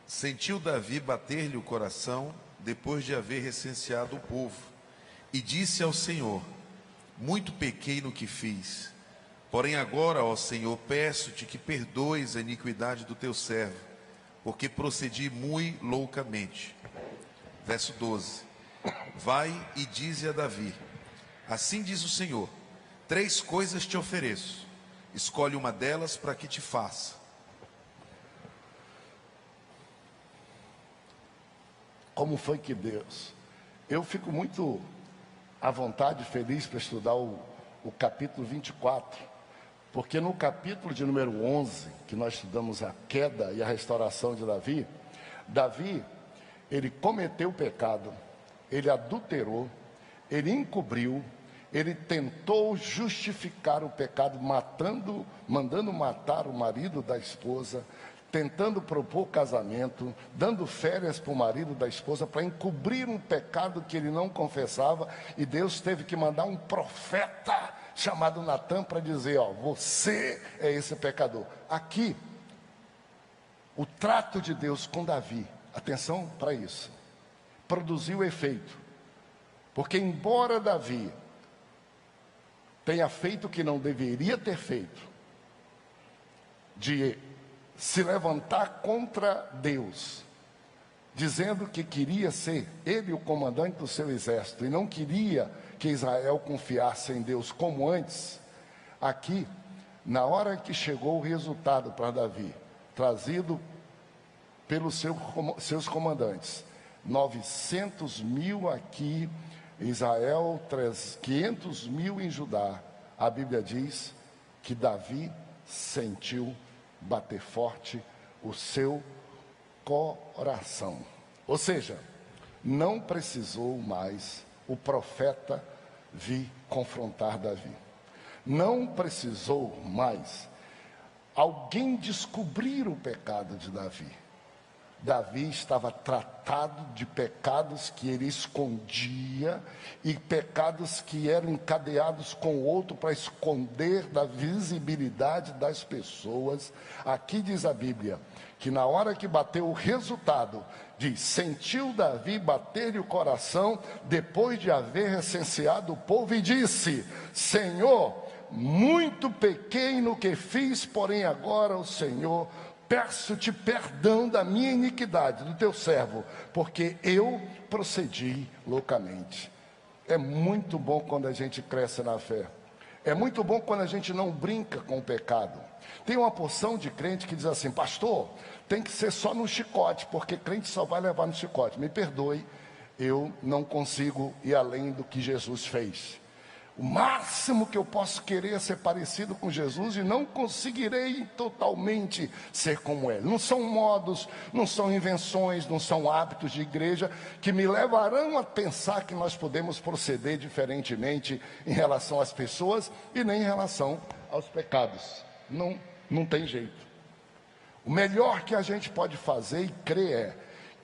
Sentiu Davi bater-lhe o coração, depois de haver recenseado o povo, e disse ao Senhor: muito pequei no que fiz, porém agora, ó Senhor, peço-te que perdoes a iniquidade do teu servo, porque procedi muito loucamente. Verso 12: vai e dize a Davi: assim diz o Senhor, 3 coisas te ofereço, escolhe uma delas para que te faça. Como foi que Deus... Eu fico muito à vontade, feliz para estudar o capítulo 24, porque no capítulo de número 11, que nós estudamos a queda e a restauração de Davi, Davi, ele cometeu o pecado, ele adulterou, ele encobriu, ele tentou justificar o pecado, mandando matar o marido da esposa, tentando propor casamento, dando férias para o marido da esposa, para encobrir um pecado que ele não confessava, e Deus teve que mandar um profeta chamado Natã para dizer: ó, você é esse pecador. Aqui, o trato de Deus com Davi, atenção para isso, produziu efeito, porque embora Davi tenha feito o que não deveria ter feito, de se levantar contra Deus, dizendo que queria ser ele o comandante do seu exército, e não queria que Israel confiasse em Deus como antes, aqui, na hora que chegou o resultado para Davi, trazido pelos seus comandantes, 900.000 aqui em Israel, 500.000 em Judá, a Bíblia diz que Davi sentiu bater forte o seu coração. Ou seja, não precisou mais o profeta vir confrontar Davi. Não precisou mais alguém descobrir o pecado de Davi. Davi estava tratado de pecados que ele escondia e pecados que eram encadeados com o outro para esconder da visibilidade das pessoas. Aqui diz a Bíblia que na hora que bateu o resultado, diz: sentiu Davi bater-lhe o coração depois de haver recenseado o povo e disse: Senhor, muito pequei no que fiz, porém agora o Senhor, peço-te perdão da minha iniquidade, do teu servo, porque eu procedi loucamente. É muito bom quando a gente cresce na fé. É muito bom quando a gente não brinca com o pecado. Tem uma porção de crente que diz assim: pastor, tem que ser só no chicote, porque crente só vai levar no chicote. Me perdoe, eu não consigo ir além do que Jesus fez. O máximo que eu posso querer é ser parecido com Jesus, e não conseguirei totalmente ser como Ele. Não são modos, não são invenções, não são hábitos de igreja que me levarão a pensar que nós podemos proceder diferentemente em relação às pessoas e nem em relação aos pecados. Não tem jeito. O melhor que a gente pode fazer e crer é: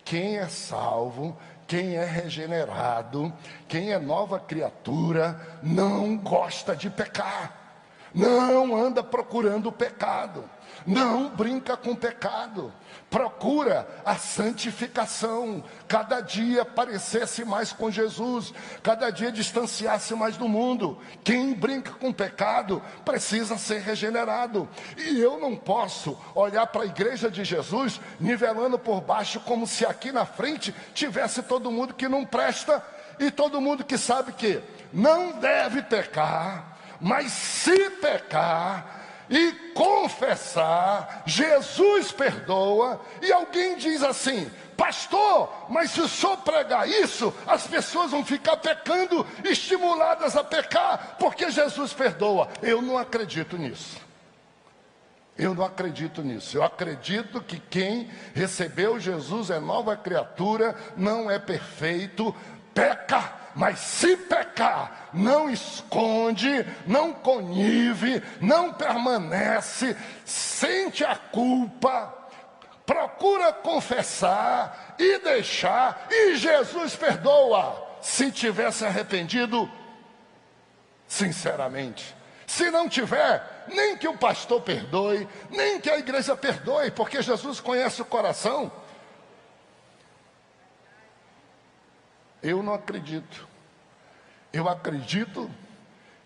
quem é salvo, quem é regenerado, quem é nova criatura, não gosta de pecar, não anda procurando o pecado, não brinca com o pecado, procura a santificação, cada dia parecer-se mais com Jesus, cada dia distanciar-se mais do mundo. Quem brinca com o pecado precisa ser regenerado, e eu não posso olhar para a igreja de Jesus nivelando por baixo, como se aqui na frente tivesse todo mundo que não presta E todo mundo que sabe que não deve pecar, mas se pecar e confessar, Jesus perdoa. E alguém diz assim: pastor, mas se o senhor pregar isso, as pessoas vão ficar pecando, estimuladas a pecar, porque Jesus perdoa. Eu não acredito nisso. Eu não acredito nisso. Eu acredito que quem recebeu Jesus é nova criatura, não é perfeito, peca. Mas se pecar, não esconde, não connive, não permanece, sente a culpa, procura confessar e deixar, e Jesus perdoa, se tivesse arrependido sinceramente. Se não tiver, nem que o pastor perdoe, nem que a igreja perdoe, porque Jesus conhece o coração. Eu não acredito. Eu acredito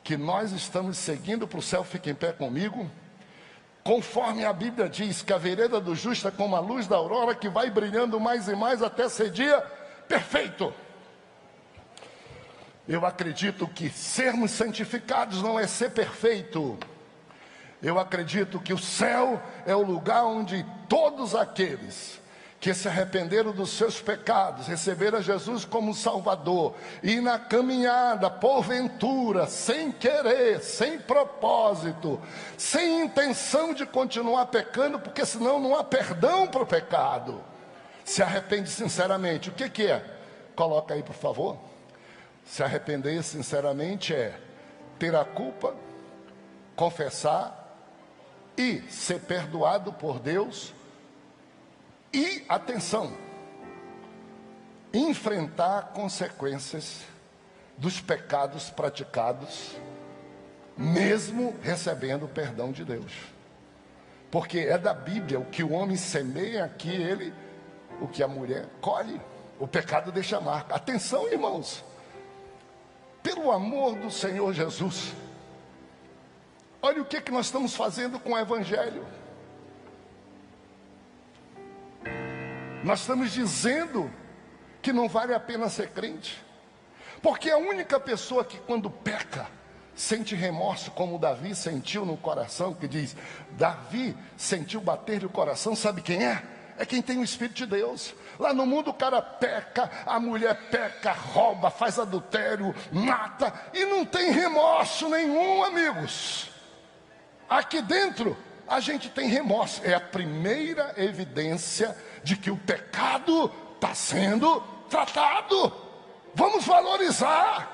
que nós estamos seguindo para o céu. Fique em pé comigo. Conforme a Bíblia diz que a vereda do justo é como a luz da aurora, que vai brilhando mais e mais até ser dia perfeito. Eu acredito que sermos santificados não é ser perfeito. Eu acredito que o céu é o lugar onde todos aqueles que se arrependeram dos seus pecados, receberam Jesus como Salvador, e na caminhada, porventura, sem querer, sem propósito, sem intenção de continuar pecando, porque senão não há perdão para o pecado, se arrepende sinceramente. O que é? Coloca aí, por favor. Se arrepender sinceramente é ter a culpa, confessar e ser perdoado por Deus. E, atenção, enfrentar consequências dos pecados praticados, mesmo recebendo o perdão de Deus. Porque é da Bíblia: o que o homem semeia aqui, ele, o que a mulher colhe. O pecado deixa marca. Atenção, irmãos, pelo amor do Senhor Jesus, olha o que nós estamos fazendo com o Evangelho. Nós estamos dizendo que não vale a pena ser crente, porque a única pessoa que quando peca sente remorso, como Davi sentiu no coração, que diz, Davi sentiu bater o coração, sabe quem é? É quem tem o Espírito de Deus. Lá no mundo o cara peca, a mulher peca, rouba, faz adultério, mata, e não tem remorso nenhum, amigos. Aqui dentro a gente tem remorso. É a primeira evidência de que o pecado está sendo tratado. Vamos valorizar.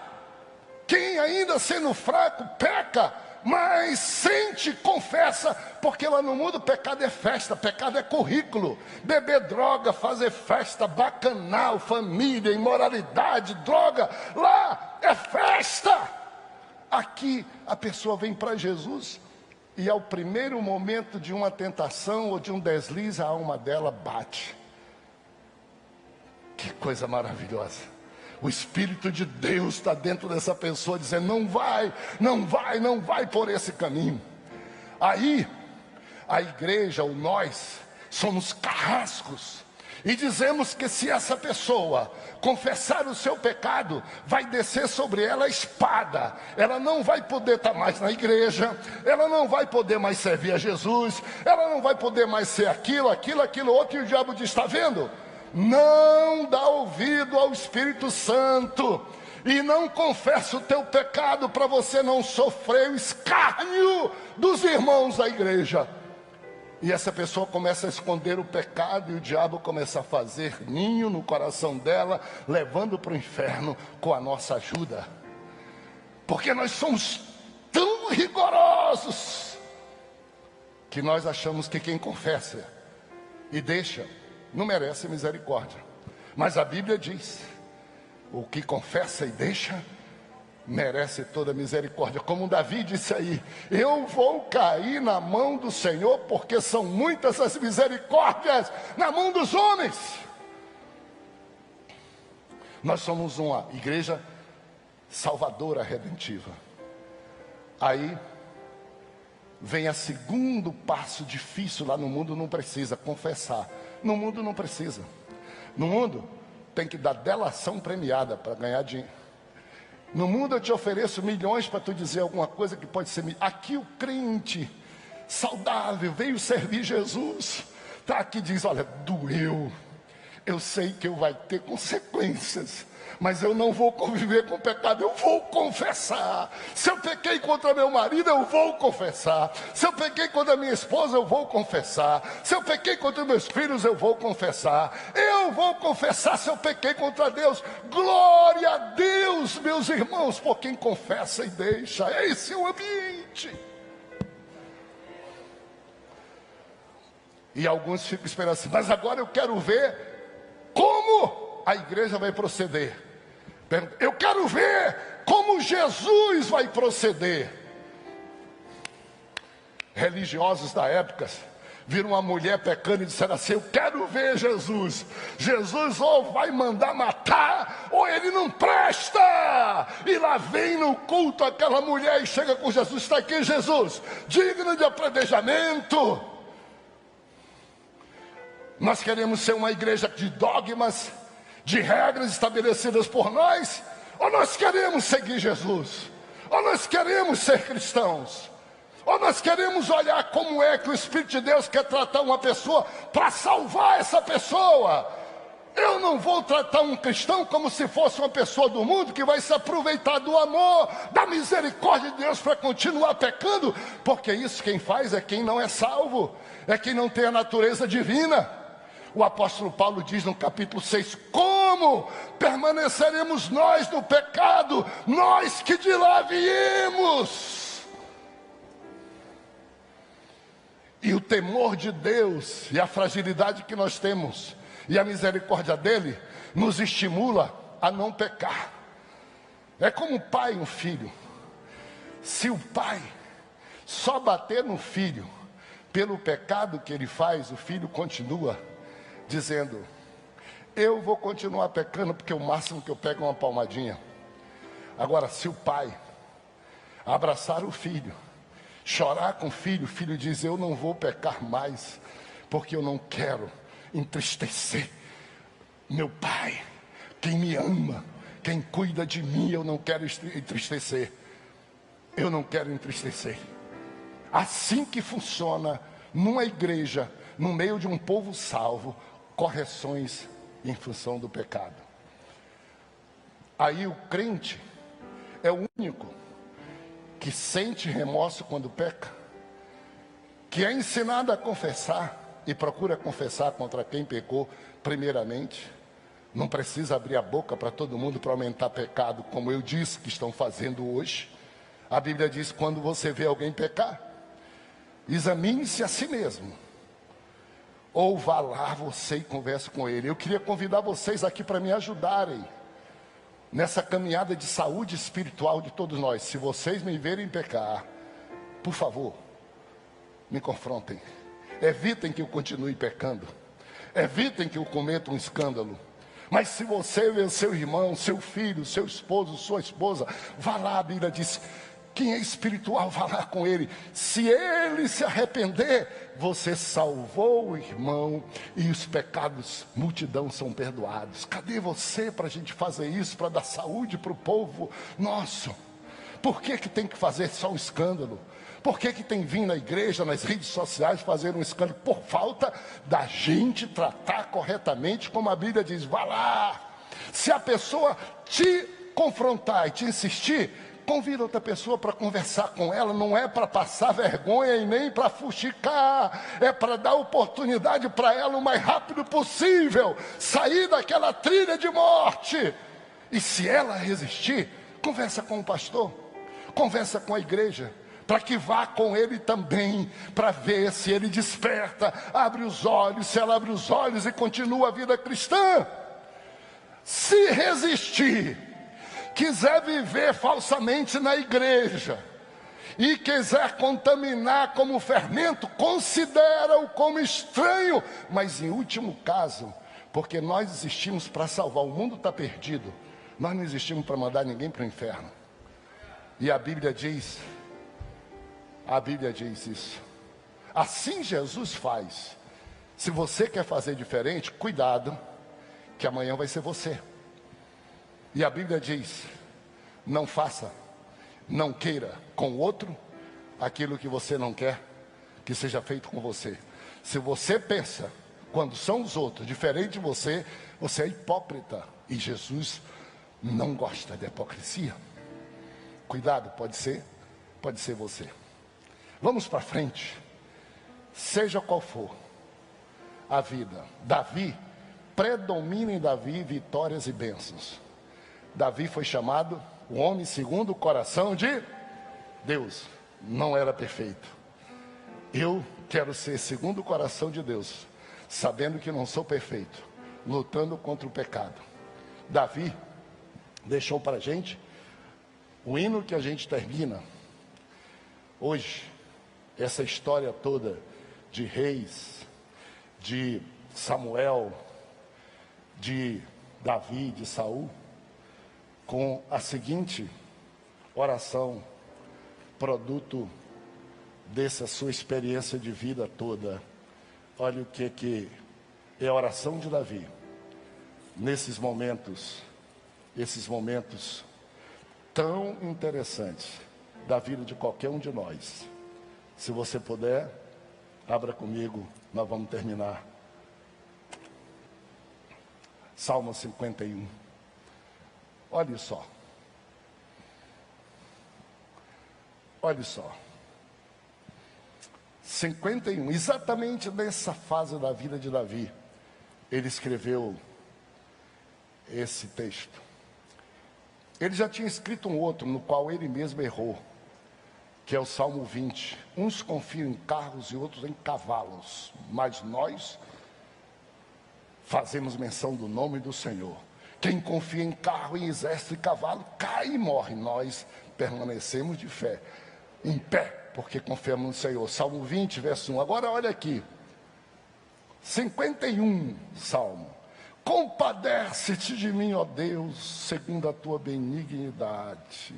Quem ainda sendo fraco peca, mas sente, confessa, porque lá no mundo pecado é festa, pecado é currículo. Beber droga, fazer festa, bacanal, família, imoralidade, droga, lá é festa. Aqui a pessoa vem para Jesus e ao primeiro momento de uma tentação ou de um deslize, a alma dela bate. Que coisa maravilhosa. O Espírito de Deus está dentro dessa pessoa, dizendo, não vai, não vai, não vai por esse caminho. Aí, a igreja, ou nós, somos carrascos, e dizemos que se essa pessoa confessar o seu pecado, vai descer sobre ela a espada. Ela não vai poder estar mais na igreja, ela não vai poder mais servir a Jesus, ela não vai poder mais ser aquilo outro. E o diabo diz, está vendo? Não dá ouvido ao Espírito Santo e não confessa o teu pecado para você não sofrer o escárnio dos irmãos da igreja. E essa pessoa começa a esconder o pecado, e o diabo começa a fazer ninho no coração dela, levando para o inferno com a nossa ajuda. Porque nós somos tão rigorosos que nós achamos que quem confessa e deixa não merece misericórdia. Mas a Bíblia diz, o que confessa e deixa merece toda misericórdia. Como Davi disse aí, eu vou cair na mão do Senhor, porque são muitas as misericórdias na mão dos homens. Nós somos uma igreja salvadora, redentiva. Aí vem a segundo passo difícil. Lá no mundo não precisa confessar. No mundo não precisa. No mundo tem que dar delação premiada para ganhar dinheiro. No mundo eu te ofereço milhões para tu dizer alguma coisa que pode ser... Aqui o crente saudável veio servir Jesus, está aqui e diz, olha, doeu, eu sei que eu vai ter consequências, mas eu não vou conviver com o pecado, eu vou confessar. Se eu pequei contra meu marido, eu vou confessar. Se eu pequei contra minha esposa, eu vou confessar. Se eu pequei contra meus filhos, eu vou confessar. Eu vou confessar se eu pequei contra Deus. Glória a Deus, meus irmãos, por quem confessa e deixa. Esse é o ambiente. E alguns ficam esperando assim, mas agora eu quero ver como a igreja vai proceder. Eu quero ver como Jesus vai proceder. Religiosos da época viram uma mulher pecando e disseram assim, eu quero ver Jesus. Jesus ou vai mandar matar, ou ele não presta. E lá vem no culto aquela mulher e chega com Jesus, está aqui Jesus, digno de apredejamento. Nós queremos ser uma igreja de dogmas, de regras estabelecidas por nós, ou nós queremos seguir Jesus, ou nós queremos ser cristãos, ou nós queremos olhar como é que o Espírito de Deus quer tratar uma pessoa para salvar essa pessoa. Eu não vou tratar um cristão como se fosse uma pessoa do mundo que vai se aproveitar do amor, da misericórdia de Deus para continuar pecando, porque isso quem faz é quem não é salvo, é quem não tem a natureza divina. O apóstolo Paulo diz no capítulo 6, como permaneceremos nós no pecado, nós que de lá viemos? E o temor de Deus e a fragilidade que nós temos e a misericórdia dele nos estimula a não pecar. É como um pai e um filho. Se o pai só bater no filho pelo pecado que ele faz, o filho continua dizendo, eu vou continuar pecando porque o máximo que eu pego é uma palmadinha. Agora, se o pai abraçar o filho, chorar com o filho diz, eu não vou pecar mais, porque eu não quero entristecer meu pai, quem me ama, quem cuida de mim, eu não quero entristecer. Eu não quero entristecer. Assim que funciona numa igreja, no meio de um povo salvo, correções em função do pecado. Aí o crente é o único que sente remorso quando peca, que é ensinado a confessar e procura confessar contra quem pecou primeiramente. Não precisa abrir a boca para todo mundo para aumentar pecado, como eu disse que estão fazendo hoje. A Bíblia diz, quando você vê alguém pecar, examine-se a si mesmo. Ou vá lá você e converse com ele. Eu queria convidar vocês aqui para me ajudarem nessa caminhada de saúde espiritual de todos nós. Se vocês me verem pecar, por favor, me confrontem. Evitem que eu continue pecando. Evitem que eu cometa um escândalo. Mas se você vê seu irmão, seu filho, seu esposo, sua esposa, vá lá, a Bíblia diz, quem é espiritual, vá lá com ele. Se ele se arrepender, você salvou o irmão e os pecados, multidão, são perdoados. Cadê você para a gente fazer isso, para dar saúde para o povo nosso? Por que tem que fazer só um escândalo? Por que tem vindo na igreja, nas redes sociais, fazer um escândalo? Por falta da gente tratar corretamente, como a Bíblia diz, vá lá. Se a pessoa te confrontar e te insistir, convida outra pessoa para conversar com ela. Não é para passar vergonha e nem para fuxicar, é para dar oportunidade para ela o mais rápido possível sair daquela trilha de morte. E se ela resistir, conversa com o pastor, conversa com a igreja, para que vá com ele também, para ver se ele desperta, abre os olhos, se ela abre os olhos e continua a vida cristã. Se resistir, quiser viver falsamente na igreja e quiser contaminar como fermento, considera-o como estranho. Mas em último caso, porque nós existimos para salvar, o mundo está perdido, nós não existimos para mandar ninguém para o inferno. E a Bíblia diz isso. Assim Jesus faz. Se você quer fazer diferente, cuidado, porque amanhã vai ser você. E a Bíblia diz: não faça, não queira com o outro aquilo que você não quer que seja feito com você. Se você pensa, quando são os outros, diferente de você, você é hipócrita. E Jesus não gosta de hipocrisia. Cuidado, pode ser você. Vamos para frente. Seja qual for a vida, Davi, predomina em Davi vitórias e bênçãos. Davi foi chamado o homem segundo o coração de Deus. Não era perfeito. Eu quero ser segundo o coração de Deus, sabendo que não sou perfeito, lutando contra o pecado. Davi deixou para a gente o hino que a gente termina hoje, essa história toda de reis, de Samuel, de Davi, de Saul, com a seguinte oração, produto dessa sua experiência de vida toda. Olha o que é a oração de Davi, nesses momentos tão interessantes da vida de qualquer um de nós. Se você puder, abra comigo, nós vamos terminar. Salmo 51. Olha só. Olha só. 51, exatamente nessa fase da vida de Davi, ele escreveu esse texto. Ele já tinha escrito um outro, no qual ele mesmo errou, que é o Salmo 20. Uns confiam em carros e outros em cavalos, mas nós fazemos menção do nome do Senhor. Quem confia em carro, em exército e cavalo, cai e morre. Nós permanecemos de fé, em pé, porque confiamos no Senhor. Salmo 20, verso 1. Agora olha aqui. 51, Salmo. Compadece-te de mim, ó Deus, segundo a tua benignidade.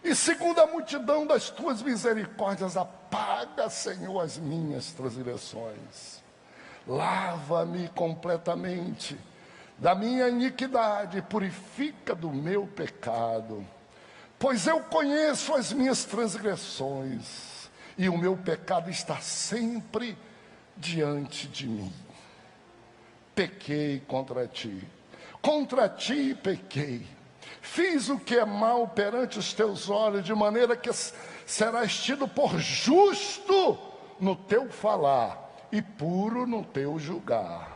E segundo a multidão das tuas misericórdias, apaga, Senhor, as minhas transgressões. Lava-me completamente da minha iniquidade, purifica do meu pecado. Pois eu conheço as minhas transgressões, e o meu pecado está sempre diante de mim. Pequei contra ti pequei. Fiz o que é mal perante os teus olhos, de maneira que serás tido por justo no teu falar e puro no teu julgar.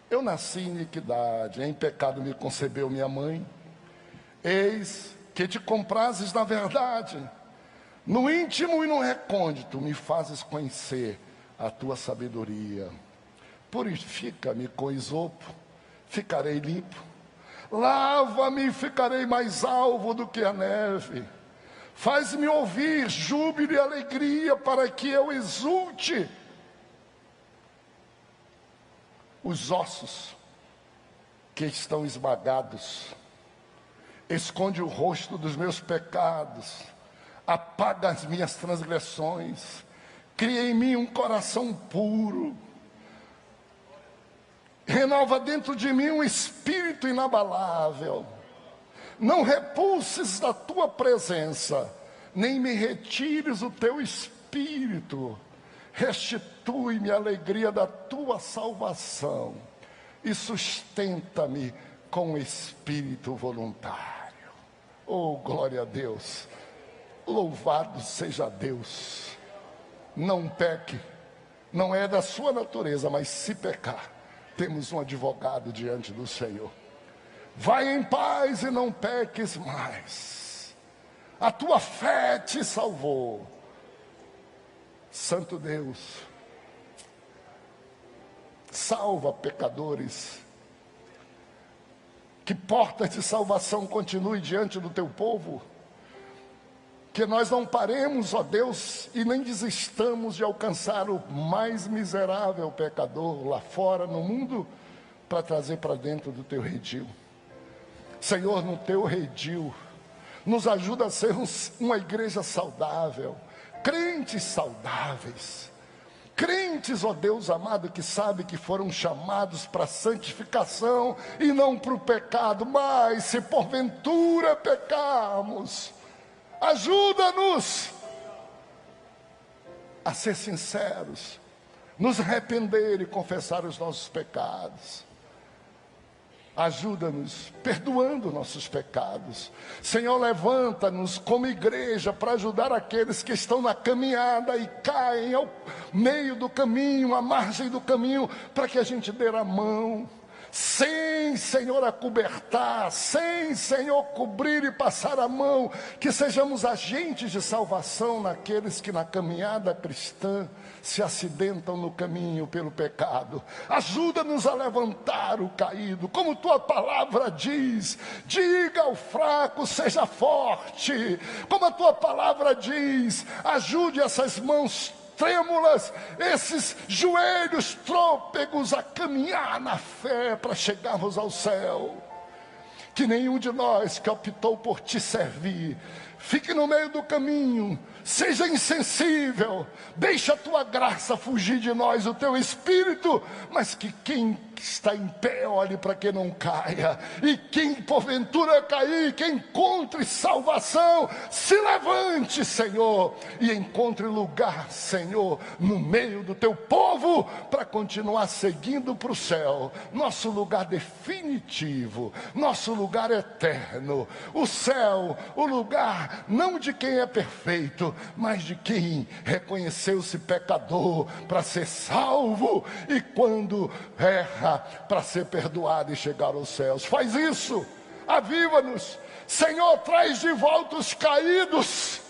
Eu nasci em iniquidade, em pecado me concebeu minha mãe. Eis que te comprases na verdade, no íntimo e no recôndito me fazes conhecer a tua sabedoria. Purifica-me com esopo, ficarei limpo. Lava-me e ficarei mais alvo do que a neve. Faz-me ouvir júbilo e alegria, para que eu exulte. Os ossos que estão esmagados, esconde o rosto dos meus pecados, apaga as minhas transgressões, cria em mim um coração puro, renova dentro de mim um espírito inabalável. Não repulses da tua presença, nem me retires o teu espírito. Restitui-me a alegria da tua salvação e sustenta-me com espírito voluntário. Oh, glória a Deus. Louvado seja Deus. Não peque, não é da sua natureza, mas se pecar, temos um advogado diante do Senhor. Vai em paz e não peques mais. A tua fé te salvou. Santo Deus, salva pecadores. Que portas de salvação continue diante do teu povo. Que nós não paremos, ó Deus, e nem desistamos de alcançar o mais miserável pecador lá fora no mundo, para trazer para dentro do teu redil. Senhor, no teu redil, nos ajuda a sermos uma igreja saudável, crentes saudáveis, Crentes, ó Deus amado, que sabe que foram chamados para a santificação e não para o pecado. Mas se porventura pecarmos, ajuda-nos a ser sinceros, nos arrepender e confessar os nossos pecados. Ajuda-nos perdoando nossos pecados. Senhor, levanta-nos como igreja para ajudar aqueles que estão na caminhada e caem ao meio do caminho, à margem do caminho, para que a gente dê a mão, sem, Senhor, acobertar, sem, Senhor, cobrir e passar a mão, que sejamos agentes de salvação naqueles que na caminhada cristã se acidentam no caminho pelo pecado. Ajuda-nos a levantar o caído, como tua palavra diz. Diga ao fraco, seja forte, como a tua palavra diz. Ajude essas mãos trêmulas, esses joelhos trôpegos a caminhar na fé para chegarmos ao céu. Que nenhum de nós que optou por te servir fique no meio do caminho, seja insensível, deixa a tua graça fugir de nós, o teu Espírito, mas que quem está em pé olhe para que não caia, e quem porventura cair, que encontre salvação, se levante, Senhor, e encontre lugar, Senhor, no meio do teu povo, para continuar seguindo para o céu, nosso lugar definitivo, nosso lugar eterno, o céu, o lugar não de quem é perfeito, mas de quem reconheceu-se pecador para ser salvo, e quando erra, para ser perdoado e chegar aos céus. Faz isso, aviva-nos, Senhor, traz de volta os caídos,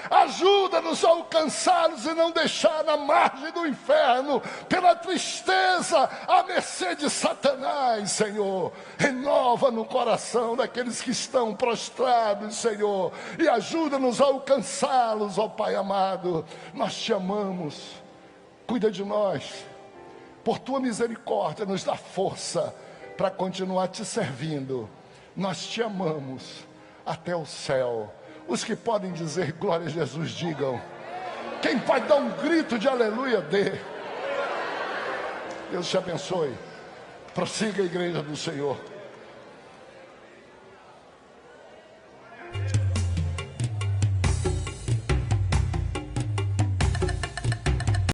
ajuda-nos a alcançá-los e não deixar na margem do inferno, pela tristeza, à mercê de Satanás, Senhor. Renova no coração daqueles que estão prostrados, Senhor, e ajuda-nos a alcançá-los, ó Pai amado. Nós te amamos, cuida de nós, por tua misericórdia nos dá força para continuar te servindo. Nós te amamos até o céu. Os que podem dizer glória a Jesus, digam. Quem pode dar um grito de aleluia, dê. Deus te abençoe. Prossiga a igreja do Senhor.